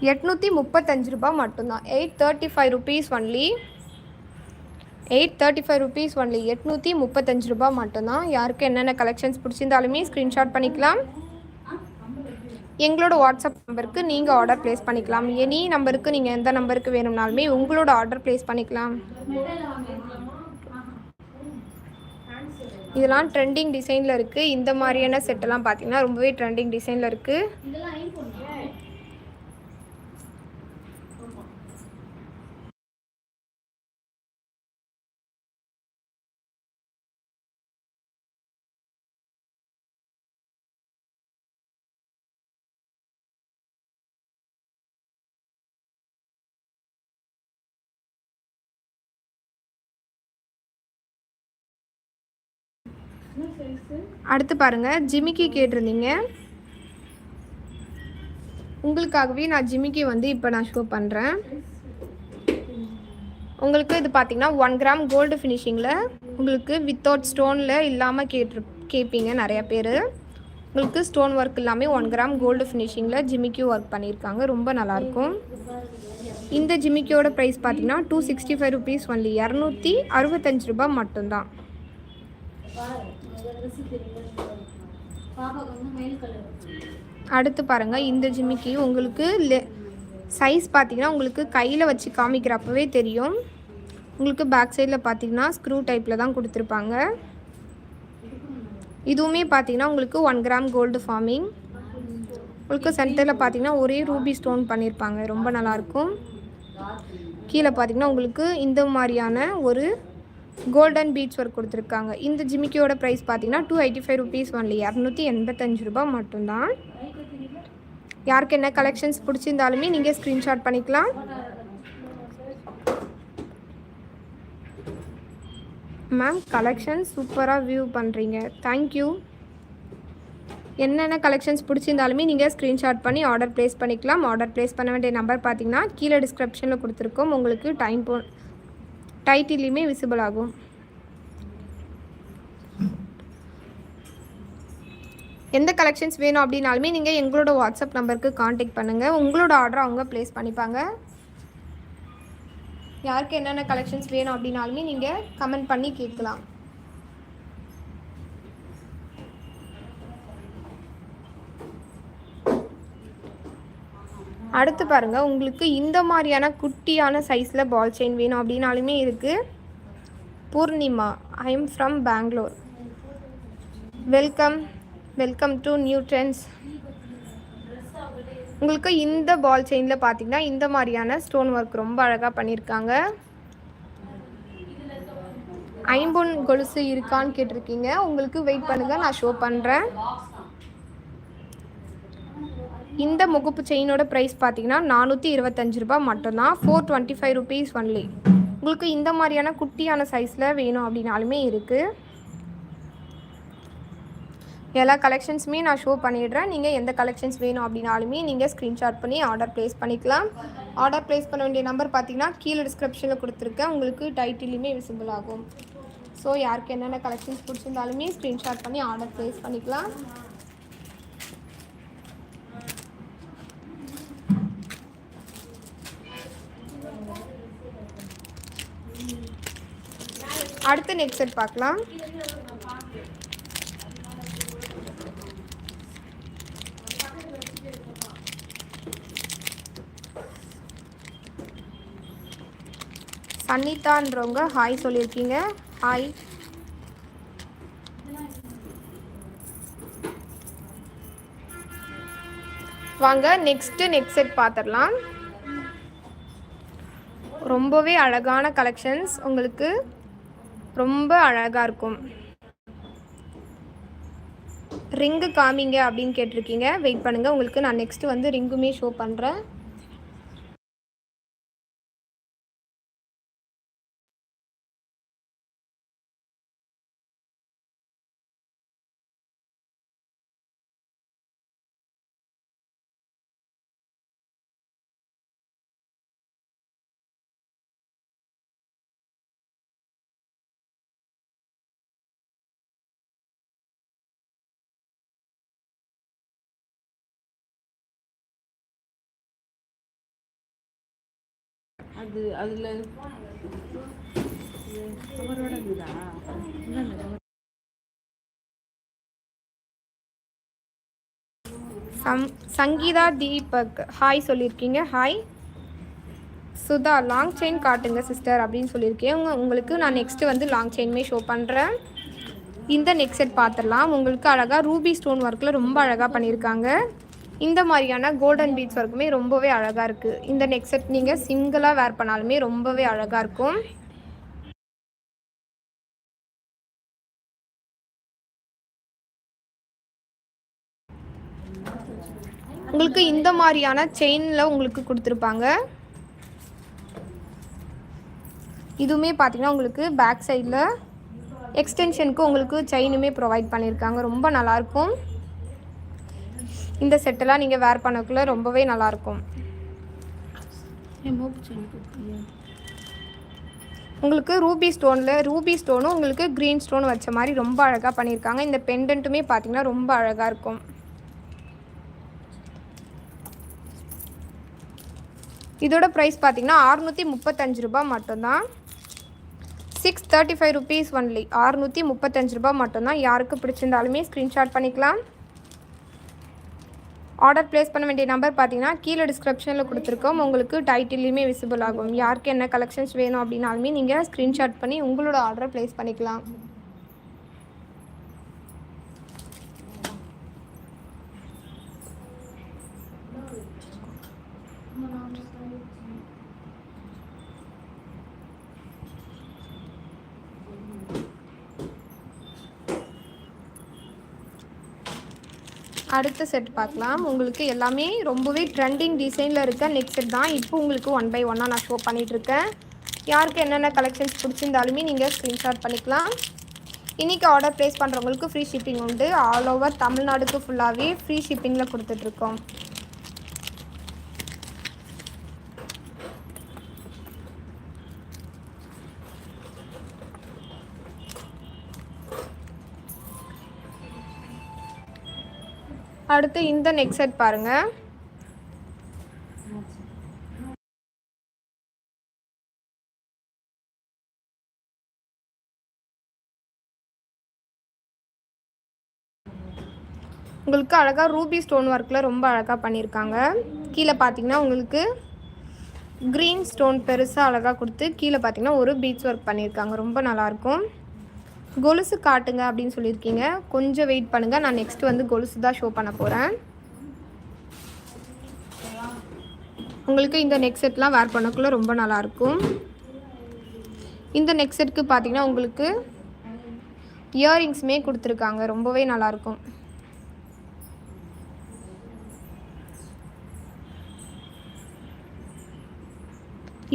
835 ரூபா மட்டும்தான். 835 ருபீஸ் ஒன்லி. 835 rupees only. 835 ரூபா மட்டும்தான். யாருக்கு என்னென்ன கலெக்ஷன்ஸ் பிடிச்சிருந்தாலுமே ஸ்க்ரீன்ஷாட் பண்ணிக்கலாம். எங்களோட வாட்ஸ்அப் நம்பருக்கு நீங்கள் ஆர்டர் ப்ளேஸ் பண்ணிக்கலாம். எனி நம்பருக்கு நீங்கள் எந்த நம்பருக்கு வேணும்னாலுமே உங்களோட ஆர்டர் ப்ளேஸ் பண்ணிக்கலாம். இதெல்லாம் ட்ரெண்டிங் டிசைனில் இருக்குது. இந்த மாதிரியான செட்டெல்லாம் பார்த்தீங்கன்னா ரொம்பவே ட்ரெண்டிங் டிசைனில் இருக்குது. அடுத்து பாருங்கள், ஜிமிக்கி கேட்டிருந்தீங்க. உங்களுக்காகவே நான் ஜிமிக்கி வந்து இப்போ நான் ஷோ பண்ணுறேன். உங்களுக்கு இது பார்த்திங்கன்னா 1 கிராம் கோல்டு ஃபினிஷிங்கில் உங்களுக்கு வித்தவுட் ஸ்டோனில் இல்லாமல் கேட்பீங்க நிறையா பேர். உங்களுக்கு ஸ்டோன் ஒர்க் எல்லாமே 1 கிராம் கோல்டு ஃபினிஷிங்கில் ஜிமிக்கி ஒர்க் பண்ணியிருக்காங்க. ரொம்ப நல்லாயிருக்கும். இந்த ஜிமிக்கியோட ப்ரைஸ் பார்த்திங்கன்னா 265 ருபீஸ் ஒன்லி. 265 ரூபா மட்டும்தான். அடுத்து பாருங்கள், இந்த ஜிமிக்கி உங்களுக்கு சைஸ் பார்த்திங்கன்னா உங்களுக்கு கையில் வச்சு காமிக்கிறப்பவே தெரியும். உங்களுக்கு பேக் சைடில் பார்த்திங்கன்னா ஸ்க்ரூ டைப்பில் தான் கொடுத்துருப்பாங்க. இதுவுமே பார்த்திங்கன்னா உங்களுக்கு 1 கிராம் கோல்டு ஃபார்மிங். உங்களுக்கு சென்டரில் பார்த்திங்கன்னா ஒரே ரூபி ஸ்டோன் பண்ணியிருப்பாங்க. ரொம்ப நல்லாயிருக்கும். கீழே பார்த்திங்கன்னா உங்களுக்கு இந்த மாதிரியான ஒரு கோல்டன் பீட்ஸ் ஒர்க் கொடுத்துருக்காங்க. இந்த ஜிமிக்கியோட ப்ரைஸ் பார்த்தீங்கன்னா 285 ருபீஸ் ஒன்லி. 285 ரூபா மட்டும்தான். யாருக்கு என்ன கலெக்ஷன்ஸ் பிடிச்சிருந்தாலுமே நீங்கள் ஸ்க்ரீன்ஷாட் பண்ணிக்கலாம். மேம் கலெக்ஷன் சூப்பராக வியூ பண்ணுறீங்க. தேங்க்யூ. என்னென்ன கலெக்ஷன்ஸ் பிடிச்சிருந்தாலுமே நீங்கள் ஸ்க்ரீன்ஷாட் பண்ணி ஆர்டர் ப்ளேஸ் பண்ணிக்கலாம். ஆர்டர் ப்ளேஸ் பண்ண வேண்டிய நம்பர் பார்த்தீங்கன்னா கீழே டிஸ்கிரிப்ஷனில் கொடுத்துருக்கோம். உங்களுக்கு டைட்டிலையுமே விசிபிள் ஆகும். எந்த கலெக்ஷன்ஸ் வேணும் அப்படின்னாலுமே நீங்கள் எங்களோட வாட்ஸ்அப் நம்பருக்கு காண்டாக்ட் பண்ணுங்கள். உங்களோட ஆர்டரை அவங்க ப்ளேஸ் பண்ணிப்பாங்க. யாருக்கு என்னென்ன கலெக்ஷன்ஸ் வேணும் அப்படின்னாலுமே நீங்கள் கமெண்ட் பண்ணி கேட்கலாம். அடுத்து பாருங்கள், உங்களுக்கு இந்த மாதிரியான குட்டியான சைஸில் பால் செயின் வேணும் அப்படின்னாலுமே இருக்குது. Purnima, I am from Bangalore. Welcome to New Trends. உங்களுக்கு இந்த பால் செயினில் பார்த்தீங்கன்னா இந்த மாதிரியான ஸ்டோன் ஒர்க் ரொம்ப அழகாக பண்ணியிருக்காங்க. ஐம்பொன் கொலுசு இருக்கான்னு கேட்டிருக்கீங்க. உங்களுக்கு வெயிட் பண்ணுங்கள், நான் ஷோ பண்ணுறேன். இந்த முகப்பு செயினோட ப்ரைஸ் பார்த்தீங்கன்னா 425 ரூபா மட்டும்தான். 425 ருபீஸ் ஒன்லி. உங்களுக்கு இந்த மாதிரியான குட்டியான சைஸில் வேணும் அப்படின்னாலுமே இருக்குது. எல்லா கலெக்ஷன்ஸுமே நான் ஷோ பண்ணிடுறேன். நீங்கள் எந்த கலெக்ஷன்ஸ் வேணும் அப்படின்னாலுமே நீங்கள் ஸ்க்ரீன்ஷாட் பண்ணி ஆர்டர் ப்ளேஸ் பண்ணிக்கலாம். ஆர்டர் ப்ளேஸ் பண்ண வேண்டிய நம்பர் பார்த்தீங்கன்னா கீழே டிஸ்கிரிப்ஷனில் கொடுத்துருக்கேன். உங்களுக்கு டைட்டிலுமே விசிபிள் ஆகும். ஸோ யாருக்கு என்னென்ன கலெக்ஷன்ஸ் பிடிச்சிருந்தாலுமே ஸ்க்ரீன்ஷாட் பண்ணி ஆர்டர் ப்ளேஸ் பண்ணிக்கலாம். அடுத்த நெக் செட் பார்க்கலாம். சன்னிதான்றவங்க ஹாய் சொல்லியிருக்கீங்க. ஹாய். வாங்க நெக் செட் பார்த்துடலாம். ரொம்பவே அழகான கலெக்ஷன்ஸ், உங்களுக்கு ரொம்ப அழகாக இருக்கும். ரிங்கு காமிங்க அப்படின்னு கேட்டிருக்கீங்க. வெயிட் பண்ணுங்கள், உங்களுக்கு நான் நெக்ஸ்ட்டு வந்து ரிங்குமே ஷோ பண்ணுறேன். அது அதில் சங்கீதா தீபக் ஹாய் சொல்லியிருக்கீங்க. ஹாய் சுதா, லாங் செயின் காட்டுங்க சிஸ்டர் அப்படின்னு சொல்லியிருக்கேன். உங்களுக்கு நான் நெக்ஸ்ட்டு வந்து லாங் செயினுமே ஷோ பண்ணுறேன். இந்த நெக் செட் பார்த்துடலாம். உங்களுக்கு அழகாக ரூபி ஸ்டோன் ஒர்க்கில் ரொம்ப அழகாக பண்ணியிருக்காங்க. இந்த மாதிரியான கோல்டன் பீட்ஸ் ஒர்க்குமே ரொம்பவே அழகாக இருக்குது. இந்த நெக் செட் நீங்கள் சிங்கிளாக வேர் பண்ணாலுமே ரொம்பவே அழகாக இருக்கும். உங்களுக்கு இந்த மாதிரியான செயினில் உங்களுக்கு கொடுத்துருப்பாங்க. இதுவுமே பார்த்தீங்கன்னா உங்களுக்கு பேக் சைடில் எக்ஸ்டென்ஷனுக்கு உங்களுக்கு செயினுமே ப்ரொவைட் பண்ணியிருக்காங்க. ரொம்ப நல்லாயிருக்கும். இந்த செட்டெல்லாம் நீங்கள் வேர் பண்ணக்குள்ளே ரொம்பவே நல்லாயிருக்கும். உங்களுக்கு ரூபி ஸ்டோனும் உங்களுக்கு க்ரீன் ஸ்டோன் வச்ச மாதிரி ரொம்ப அழகாக பண்ணியிருக்காங்க. இந்த பெண்டன்ட்டுமே பார்த்தீங்கன்னா ரொம்ப அழகாக இருக்கும். இதோட ப்ரைஸ் பார்த்தீங்கன்னா 635 ரூபா மட்டும்தான். 635 ருபீஸ் ஒன்லி. 635 ரூபா மட்டும்தான். யாருக்கு பிடிச்சிருந்தாலுமே ஸ்க்ரீன்ஷாட் பண்ணிக்கலாம். ஆர்டர் ப்ளேஸ் பண்ண வேண்டிய நம்பர் பார்த்தீங்கன்னா கீழே டிஸ்கிரிப்ஷனில் கொடுத்துருக்கோம். உங்களுக்கு டைட்டில்லையுமே விசிபிள் ஆகும். யாருக்கு என்ன கலெக்ஷன்ஸ் வேணும் அப்படின்னாலுமே நீங்கள் ஸ்க்ரீன்ஷாட் பண்ணி உங்களோட ஆர்டரை ப்ளேஸ் பண்ணிக்கலாம். அடுத்த செட் பார்க்கலாம். உங்களுக்கு எல்லாமே ரொம்பவே ட்ரெண்டிங் டிசைனில் இருக்க நெக் செட் தான் இப்போ உங்களுக்கு 1 by 1 நான் ஷோ பண்ணிகிட்ருக்கேன். யாருக்கு என்னென்ன கலெக்ஷன்ஸ் பிடிச்சிருந்தாலுமே நீங்கள் ஸ்க்ரீன்ஷாட் பண்ணிக்கலாம். இன்றைக்கி ஆர்டர் ப்ளேஸ் பண்ணுறவங்களுக்கு ஃப்ரீ ஷிப்பிங் உண்டு. ஆல் ஓவர் தமிழ்நாடுக்கு ஃபுல்லாகவே ஃப்ரீ ஷிப்பிங்கில் கொடுத்துட்ருக்கோம். அடுத்து இந்த நெக் செட் பாருங்கள். உங்களுக்கு அழகாக ரூபி ஸ்டோன் ஒர்க்கில் ரொம்ப அழகாக பண்ணியிருக்காங்க. கீழே பார்த்தீங்கன்னா உங்களுக்கு க்ரீன் ஸ்டோன் பெருசாக அழகாக கொடுத்து கீழே பார்த்தீங்கன்னா ஒரு பீட்ஸ் ஒர்க் பண்ணியிருக்காங்க. ரொம்ப நல்லாயிருக்கும். கொலுசு காட்டுங்க அப்படின்னு சொல்லியிருக்கீங்க. கொஞ்சம் வெயிட் பண்ணுங்கள், நான் நெக்ஸ்ட்டு வந்து கொலுசு தான் ஷோ பண்ண போகிறேன். உங்களுக்கு இந்த நெக் செட்லாம் வேர் பண்ணக்குள்ளே ரொம்ப நல்லாயிருக்கும். இந்த நெக் செட்டுக்கு பார்த்தீங்கன்னா உங்களுக்கு இயரிங்ஸுமே கொடுத்துருக்காங்க. ரொம்பவே நல்லாயிருக்கும்.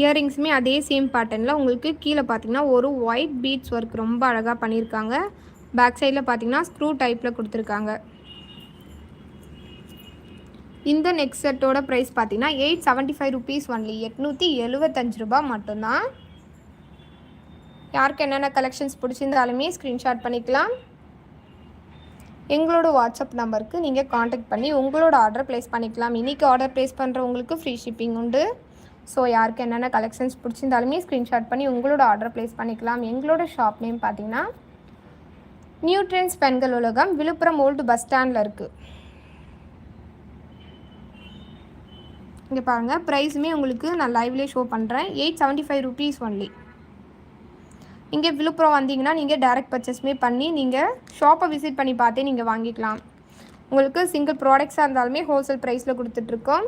இயரிங்ஸுமே அதே சேம் பேட்டர்னில் உங்களுக்கு கீழே பார்த்தீங்கன்னா ஒரு ஒயிட் பீட்ஸ் ஒர்க் ரொம்ப அழகாக பண்ணியிருக்காங்க. பேக் சைடில் பார்த்தீங்கன்னா ஸ்க்ரூ டைப்பில் கொடுத்துருக்காங்க. இந்த நெக் செட்டோட ப்ரைஸ் பார்த்தீங்கன்னா 875 ருபீஸ் ஒன்லி. 875 ரூபா மட்டும்தான். யாருக்கு என்னென்ன கலெக்ஷன்ஸ் பிடிச்சிருந்தாலுமே ஸ்க்ரீன்ஷாட் பண்ணிக்கலாம். எங்களோட வாட்ஸ்அப் நம்பருக்கு நீங்கள் காண்டாக்ட் பண்ணி உங்களோட ஆர்டரை ப்ளேஸ் பண்ணிக்கலாம். இன்றைக்கி ஆர்டர் ப்ளேஸ் பண்ணுறவங்களுக்கு ஃப்ரீ ஷிப்பிங் உண்டு. ஸோ யாருக்கு என்னென்ன கலெக்ஷன்ஸ் பிடிச்சிருந்தாலுமே ஸ்க்ரீன்ஷாட் பண்ணி உங்களோட ஆர்டரை ப்ளேஸ் பண்ணிக்கலாம். எங்களோட ஷாப் நேம் பார்த்தீங்கன்னா new trends Pengal Ulagam, Villupuram old bus ஸ்டாண்டில் இருக்குது. இங்கே பாருங்கள், ப்ரைஸுமே உங்களுக்கு நான் லைவ்லேயே ஷோ பண்ணுறேன். 875 ருபீஸ் ஒன்லி. இங்கே விழுப்புரம் வந்தீங்கன்னா நீங்கள் டைரக்ட் பர்ச்சேஸ்மே பண்ணி நீங்கள் ஷாப்பை விசிட் பண்ணி பார்த்தே நீங்கள் வாங்கிக்கலாம். உங்களுக்கு சிங்கிள் ப்ராடக்ட்ஸாக இருந்தாலுமே ஹோல்சேல் ப்ரைஸில் கொடுத்துட்ருக்கோம்.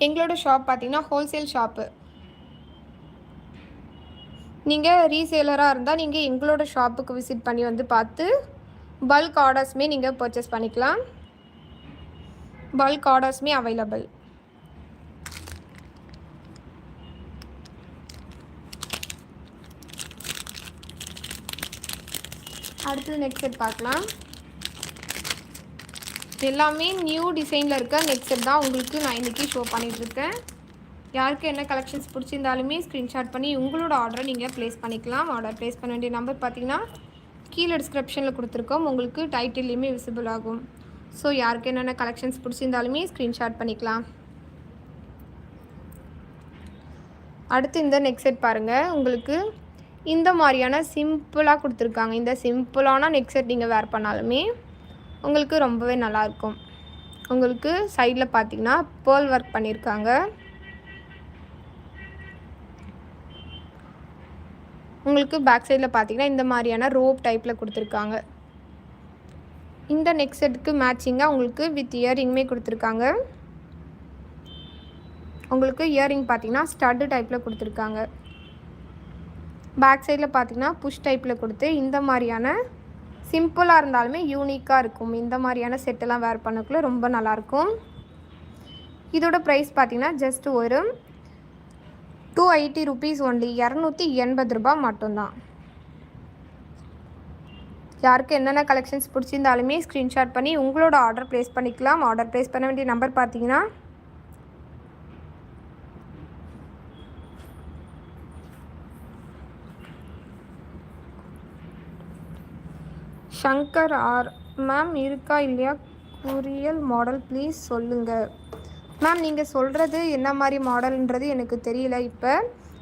எங்களோட ஷாப் பார்த்திங்கன்னா ஹோல்சேல் ஷாப்பு. நீங்கள் ரீசேலராக இருந்தால் நீங்கள் எங்களோட ஷாப்புக்கு விசிட் பண்ணி வந்து பார்த்து பல்க் ஆர்டர்ஸுமே நீங்கள் பர்ச்சேஸ் பண்ணிக்கலாம். பல்க் ஆர்டர்ஸுமே அவைலபிள். அடுத்தது நெக் செட் பார்க்கலாம். எல்லாமே நியூ டிசைனில் இருக்க நெக் செட் தான் உங்களுக்கு நான் இன்றைக்கி ஷோ பண்ணிகிட்ருக்கேன். யாருக்கு என்ன கலெக்ஷன்ஸ் பிடிச்சிருந்தாலுமே ஸ்க்ரீன்ஷாட் பண்ணி உங்களோட ஆர்டரை நீங்கள் ப்ளேஸ் பண்ணிக்கலாம். ஆர்டர் ப்ளேஸ் பண்ண வேண்டிய நம்பர் பார்த்திங்கன்னா கீழே டிஸ்கிரிப்ஷனில் கொடுத்துருக்கோம். உங்களுக்கு டைட்டில்லையுமே விசிபிள் ஆகும். ஸோ யாருக்கு என்னென்ன கலெக்ஷன்ஸ் பிடிச்சிருந்தாலுமே ஸ்க்ரீன்ஷாட் பண்ணிக்கலாம். அடுத்து இந்த நெக் செட் பாருங்கள். உங்களுக்கு இந்த மாதிரியான சிம்பிளாக கொடுத்துருக்காங்க. இந்த சிம்பிளான நெக் செட் நீங்கள் வேர் பண்ணாலுமே உங்களுக்கு ரொம்பவே நல்லாயிருக்கும். உங்களுக்கு சைடில் பார்த்திங்கன்னா பேர்ல் ஒர்க் பண்ணியிருக்காங்க. உங்களுக்கு பேக் சைடில் பார்த்திங்கன்னா இந்த மாதிரியான ரோப் டைப்பில் கொடுத்துருக்காங்க. இந்த நெக் செட்டுக்கு மேட்சிங்காக உங்களுக்கு வித் இயரிங்குமே கொடுத்துருக்காங்க. உங்களுக்கு இயரிங் பார்த்திங்கன்னா ஸ்டட்டு டைப்பில் கொடுத்துருக்காங்க. பேக் சைடில் பார்த்திங்கன்னா புஷ் டைப்பில் கொடுத்து இந்த மாதிரியான சிம்பிளாக இருந்தாலுமே யூனிக்காக இருக்கும். இந்த மாதிரியான செட்டெல்லாம் வேர் பண்ணக்குள்ளே ரொம்ப நல்லாயிருக்கும். இதோட ப்ரைஸ் பார்த்திங்கன்னா ஜஸ்ட் ஒரு 280 rupees ஒன்லி, 280 ரூபா மட்டும்தான். யாருக்கு என்னென்ன கலெக்ஷன்ஸ் பிடிச்சிருந்தாலுமே ஸ்க்ரீன்ஷாட் பண்ணி உங்களோட ஆர்டர் ப்ளேஸ் பண்ணிக்கலாம். ஆர்டர் ப்ளேஸ் பண்ண வேண்டிய நம்பர் பார்த்திங்கன்னா ஷங்கர் ஆர். மேம் இருக்கா இல்லையா குரியல் மாடல் ப்ளீஸ் சொல்லுங்கள். மேம் நீங்கள் சொல்கிறது என்ன மாதிரி மாடல்ன்றது எனக்கு தெரியல. இப்போ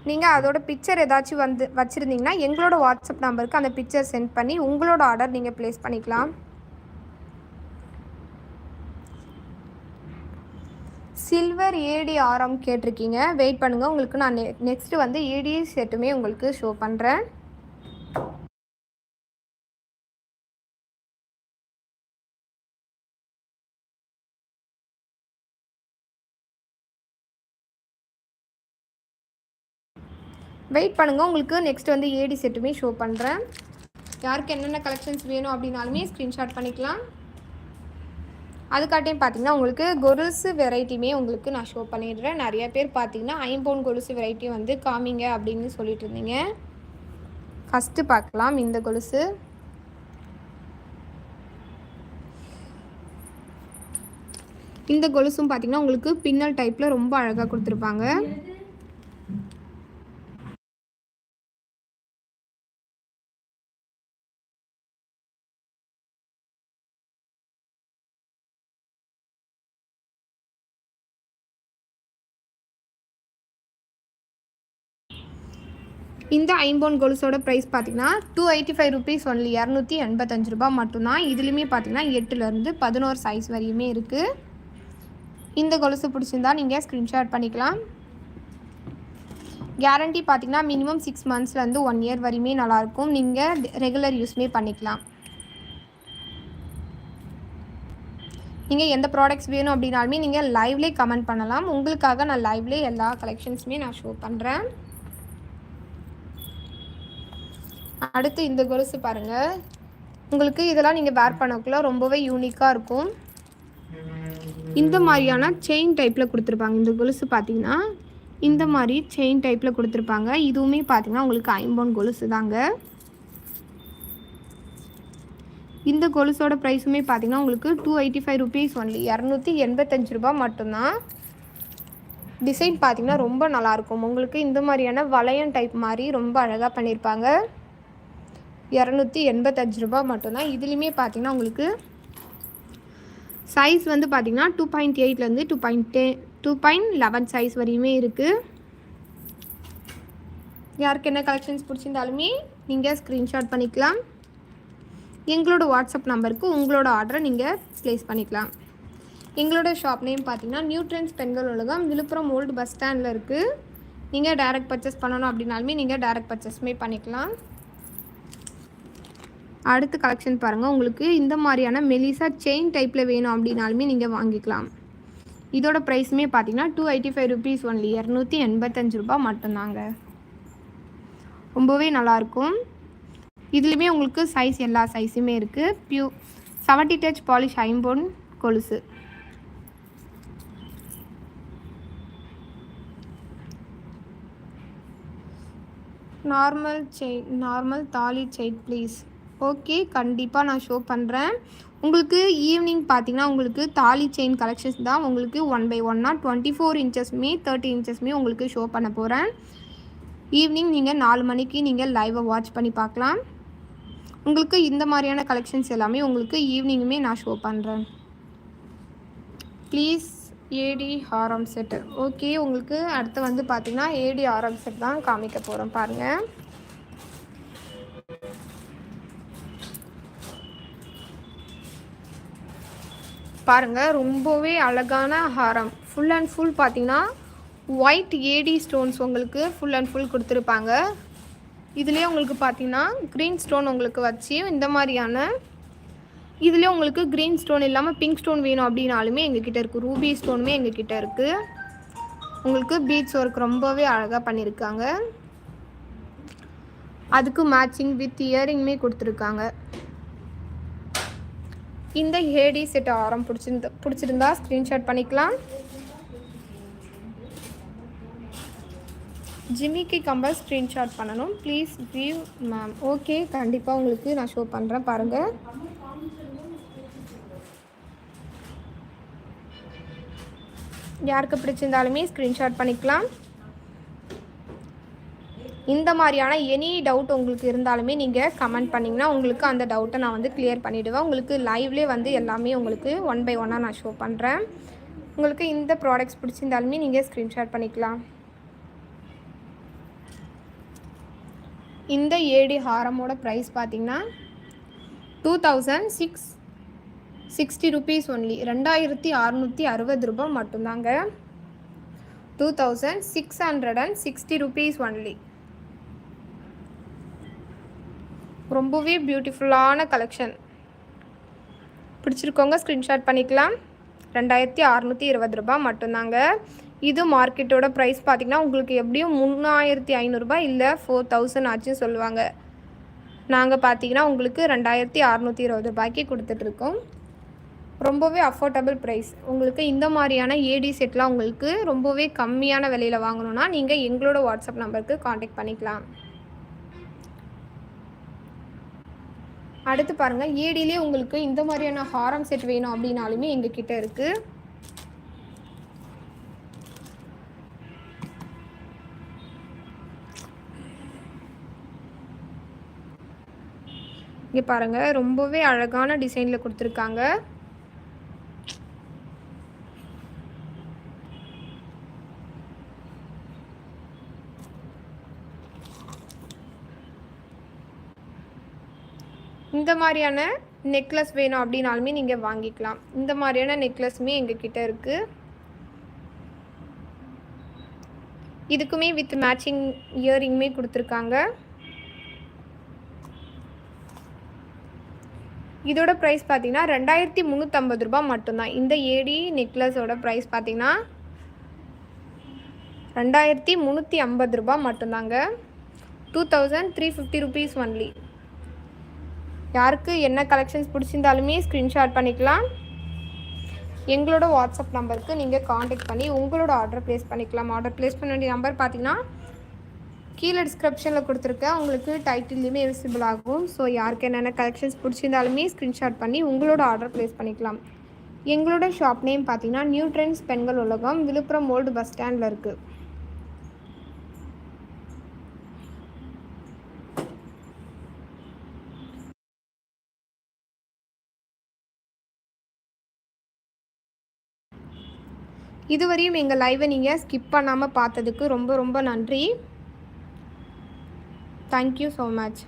நீங்கள் அதோட பிக்சர் ஏதாச்சும் வச்சுருந்தீங்கன்னா எங்களோட வாட்ஸ்அப் நம்பருக்கு அந்த பிக்சர் சென்ட் பண்ணி உங்களோட ஆர்டர் நீங்கள் ப்ளேஸ் பண்ணிக்கலாம். சில்வர் ஏடி ஆரம் கேட்டிருக்கீங்க. வெயிட் பண்ணுங்கள், உங்களுக்கு நான் நெக்ஸ்ட்டு வந்து ஏடி செட்டுமே உங்களுக்கு ஷோ பண்ணுறேன். வெயிட் பண்ணுங்கள், உங்களுக்கு நெக்ஸ்ட் வந்து ஏடி செட்டுமே ஷோ பண்ணுறேன். யாருக்கு என்னென்ன கலெக்ஷன்ஸ் வேணும் அப்படின்னாலுமே ஸ்க்ரீன்ஷாட் பண்ணிக்கலாம். அதுக்காட்டியும் பார்த்திங்கன்னா உங்களுக்கு கொலுசு வெரைட்டியுமே உங்களுக்கு நான் ஷோ பண்ணிடுறேன். நிறைய பேர் பார்த்திங்கன்னா ஐம்பவுன் கொலுசு வெரைட்டி வந்து காமிங்க அப்படின்னு சொல்லிட்டு இருந்தீங்க. ஃபஸ்ட்டு பார்க்கலாம் இந்த கொலுசு. இந்த கொலுசும் பார்த்திங்கன்னா உங்களுக்கு பின்னல் டைப்பில் ரொம்ப அழகாக கொடுத்துருப்பாங்க. இந்த ஐம்பவுன் கொலுசோட ப்ரைஸ் பார்த்திங்கன்னா 285 rupees ஒன்லி, 285 ரூபா மட்டும்தான். இதுலேயுமே பார்த்திங்கன்னா 8லேருந்து 11 சைஸ் வரையுமே இருக்குது. இந்த கொலுசு பிடிச்சிருந்தா நீங்கள் ஸ்க்ரீன்ஷாட் பண்ணிக்கலாம். கேரண்டி பார்த்திங்கன்னா மினிமம் 6 monthsலேருந்து 1 year வரையுமே நல்லாயிருக்கும். நீங்கள் ரெகுலர் யூஸ்மே பண்ணிக்கலாம். நீங்கள் எந்த ப்ராடக்ட்ஸ் வேணும் அப்படின்னாலுமே நீங்கள் லைவ்லேயே கமெண்ட் பண்ணலாம். உங்களுக்காக நான் லைவ்லேயே எல்லா கலெக்ஷன்ஸுமே நான் ஷோ பண்ணுறேன். அடுத்து இந்த கொலுசு பாருங்கள். உங்களுக்கு இதெல்லாம் நீங்கள் வேர் பண்ணக்குள்ள ரொம்பவே யூனிக்காக இருக்கும். இந்த மாதிரியான செயின் டைப்பில் கொடுத்துருப்பாங்க. இந்த கொலுசு பார்த்திங்கன்னா இந்த மாதிரி செயின் டைப்பில் கொடுத்துருப்பாங்க. இதுவுமே பார்த்திங்கன்னா உங்களுக்கு ஐம்பவுன் கொலுசு தாங்க. இந்த கொலுசோட ப்ரைஸுமே பார்த்திங்கன்னா உங்களுக்கு 285 rupees ஒன்லி, 285 ரூபா மட்டும்தான். டிசைன் பார்த்திங்கன்னா ரொம்ப நல்லாயிருக்கும். உங்களுக்கு இந்த மாதிரியான வளையம் டைப் மாதிரி ரொம்ப அழகாக பண்ணியிருப்பாங்க. 285 ரூபா மட்டும்தான். இதுலேயுமே பார்த்திங்கன்னா உங்களுக்கு சைஸ் வந்து பார்த்திங்கன்னா 2.8லேருந்து 2.11 சைஸ் வரையுமே இருக்குது. யாருக்கு என்ன கலெக்ஷன்ஸ் பிடிச்சிருந்தாலுமே நீங்கள் ஸ்க்ரீன்ஷாட் பண்ணிக்கலாம். எங்களோட வாட்ஸ்அப் நம்பருக்கு உங்களோட ஆர்டரை நீங்கள் ப்ளேஸ் பண்ணிக்கலாம். எங்களோட ஷாப் நேம் பார்த்திங்கன்னா new trends Pengal Ulagam, Villupuram old bus ஸ்டாண்டில் இருக்குது. நீங்கள் டைரக்ட் பர்ச்சேஸ் பண்ணணும் அப்படின்னாலுமே நீங்கள் டைரக்ட் பர்ச்சேஸுமே பண்ணிக்கலாம். அடுத்த கலெக்ஷன் பாருங்கள். உங்களுக்கு இந்த மாதிரியான மெலிசா செயின் டைப்பில் வேணும் அப்படின்னாலுமே நீங்கள் வாங்கிக்கலாம். இதோட ப்ரைஸுமே பார்த்தீங்கன்னா 285 ருபீஸ் ஒன்லி, 285 ரூபா மட்டும்தாங்க. ரொம்பவே நல்லாயிருக்கும். இதுலேயுமே உங்களுக்கு சைஸ் எல்லா சைஸுமே இருக்குது. 70 டச் பாலிஷ் ஐம்பொன் கொலுசு. நார்மல் தாலி செயின் ப்ளீஸ். ஓகே, கண்டிப்பாக நான் ஷோ பண்ணுறேன். உங்களுக்கு ஈவினிங் பார்த்தீங்கன்னா உங்களுக்கு தாலி செயின் கலெக்ஷன்ஸ் தான் உங்களுக்கு 1 by 1 24 இன்ச்சஸ்மே 30 இன்ச்சஸ்மே உங்களுக்கு ஷோ பண்ண போகிறேன். ஈவினிங் நீங்கள் 4 மணிக்கு நீங்கள் லைவை வாட்ச் பண்ணி பார்க்கலாம். உங்களுக்கு இந்த மாதிரியான கலெக்ஷன்ஸ் எல்லாமே உங்களுக்கு ஈவினிங்குமே நான் ஷோ பண்ணுறேன். Please AD Haram set. Okay, உங்களுக்கு அடுத்து வந்து பார்த்திங்கன்னா ஏடி ஹாரம் செட் தான் காமிக்க போகிறோம். பாருங்கள், ரொம்பவே அழகான ஹாரம். ஃபுல் அண்ட் ஃபுல் பார்த்திங்கன்னா ஒயிட் ஏடி ஸ்டோன்ஸ் உங்களுக்கு ஃபுல் அண்ட் ஃபுல் கொடுத்துருப்பாங்க. இதுலேயே உங்களுக்கு பார்த்திங்கன்னா க்ரீன் ஸ்டோன் உங்களுக்கு வச்சு இந்த மாதிரியான இதுலேயே உங்களுக்கு க்ரீன் ஸ்டோன் இல்லாமல் பிங்க் ஸ்டோன் வேணும் அப்படின்னாலுமே எங்ககிட்ட இருக்குது. ரூபி ஸ்டோனுமே எங்ககிட்ட இருக்குது. உங்களுக்கு பீட்ஸ் ஒர்க் ரொம்பவே அழகாக பண்ணியிருக்காங்க. அதுக்கு மேட்சிங் வித் இயரிங்குமே கொடுத்துருக்காங்க. இந்த ஏடி செட் ஆரம் பிடிச்சிருந்தா ஸ்க்ரீன்ஷாட் பண்ணிக்கலாம். ஜிமிக்கி கம்பல் ஸ்க்ரீன்ஷாட் பண்ணணும். Please view ma'am. ஓகே, கண்டிப்பாக உங்களுக்கு நான் ஷோ பண்ணுறேன். பாருங்கள், யாருக்கு பிடிச்சிருந்தாலுமே ஸ்க்ரீன்ஷாட் பண்ணிக்கலாம். இந்த மாதிரியான எனி டவுட் உங்களுக்கு இருந்தாலுமே நீங்கள் கமெண்ட் பண்ணிங்கன்னா உங்களுக்கு அந்த டவுட்டை நான் வந்து கிளியர் பண்ணிவிடுவேன். உங்களுக்கு லைவ்லேயே வந்து எல்லாமே உங்களுக்கு 1 by 1 நான் ஷோ பண்ணுறேன். உங்களுக்கு இந்த ப்ராடக்ட்ஸ் பிடிச்சிருந்தாலுமே நீங்கள் ஸ்க்ரீன்ஷாட் பண்ணிக்கலாம். இந்த ஏடி ஹாரமோட ப்ரைஸ் பார்த்திங்கன்னா 2660 ருபீஸ் ஒன்லி, 2660 ரூபா மட்டும்தாங்க. 2660 ருபீஸ் ஒன்லி. ரொம்பவே பியூட்டிஃபுல்லான கலெக்ஷன். பிடிச்சிருக்கோங்க ஸ்க்ரீன்ஷாட் பண்ணிக்கலாம். 2620 ரூபா மட்டும்தாங்க. இது மார்க்கெட்டோட ப்ரைஸ் பார்த்திங்கன்னா உங்களுக்கு எப்படியும் 3500 ரூபாய் இல்லை 4000 ஆச்சுன்னு சொல்லுவாங்க. நாங்கள் பார்த்திங்கன்னா உங்களுக்கு 2620 ரூபாய்க்கு கொடுத்துட்ருக்கோம். ரொம்பவே அஃபோர்டபுள் ப்ரைஸ். உங்களுக்கு இந்த மாதிரியான ஏடி செட்லாம் உங்களுக்கு ரொம்பவே கம்மியான விலையில் வாங்கணுன்னா நீங்கள் எங்களோட வாட்ஸ்அப் நம்பருக்கு காண்டாக்ட் பண்ணிக்கலாம். அடுத்து பாருங்கள், ஏடியிலே உங்களுக்கு இந்த மாதிரியான ஹாரம் செட் வேணும் அப்படின்னாலுமே எங்ககிட்ட இருக்குது. இங்கே பாருங்கள், ரொம்பவே அழகான டிசைனில் கொடுத்துருக்காங்க. இந்த மாதிரியான நெக்லஸ் வேணும் அப்படின்னாலுமே நீங்கள் வாங்கிக்கலாம். இந்த மாதிரியான நெக்லஸுமே எங்ககிட்ட இருக்குது. இதுக்குமே வித் மேட்சிங் இயரிங்குமே கொடுத்துருக்காங்க. இதோட ப்ரைஸ் பார்த்தீங்கன்னா 2350 ரூபா மட்டும்தான். இந்த ஏடி நெக்லஸோட ப்ரைஸ் பார்த்தீங்கன்னா 2350 ரூபா மட்டும்தாங்க. 2350 ருபீஸ் ஒன்லி. யாருக்கு என்ன கலெக்ஷன்ஸ் பிடிச்சிருந்தாலுமே ஸ்க்ரீன்ஷாட் பண்ணிக்கலாம். எங்களோட வாட்ஸ்அப் நம்பருக்கு நீங்கள் காண்டாக்ட் பண்ணி உங்களோட ஆர்டர் ப்ளேஸ் பண்ணிக்கலாம். ஆர்டர் ப்ளேஸ் பண்ண வேண்டிய நம்பர் பார்த்தீங்கன்னா கீழே டிஸ்கிரிப்ஷனில் கொடுத்துருக்கேன். உங்களுக்கு டைட்டில்லையுமே விசிபிள் ஆகும். ஸோ யாருக்கு என்னென்ன கலெக்ஷன்ஸ் பிடிச்சிருந்தாலுமே ஸ்க்ரீன்ஷாட் பண்ணி உங்களோட ஆர்டர் ப்ளேஸ் பண்ணிக்கலாம். எங்களோட ஷாப் நேம் பார்த்தீங்கன்னா new trends Pengal Ulagam, Villupuram old bus ஸ்டாண்டில் இருக்குது. இதுவரையும் எங்கள் லைவை நீங்கள் ஸ்கிப் பண்ணாமல் பார்த்ததுக்கு ரொம்ப ரொம்ப நன்றி. Thank you so much.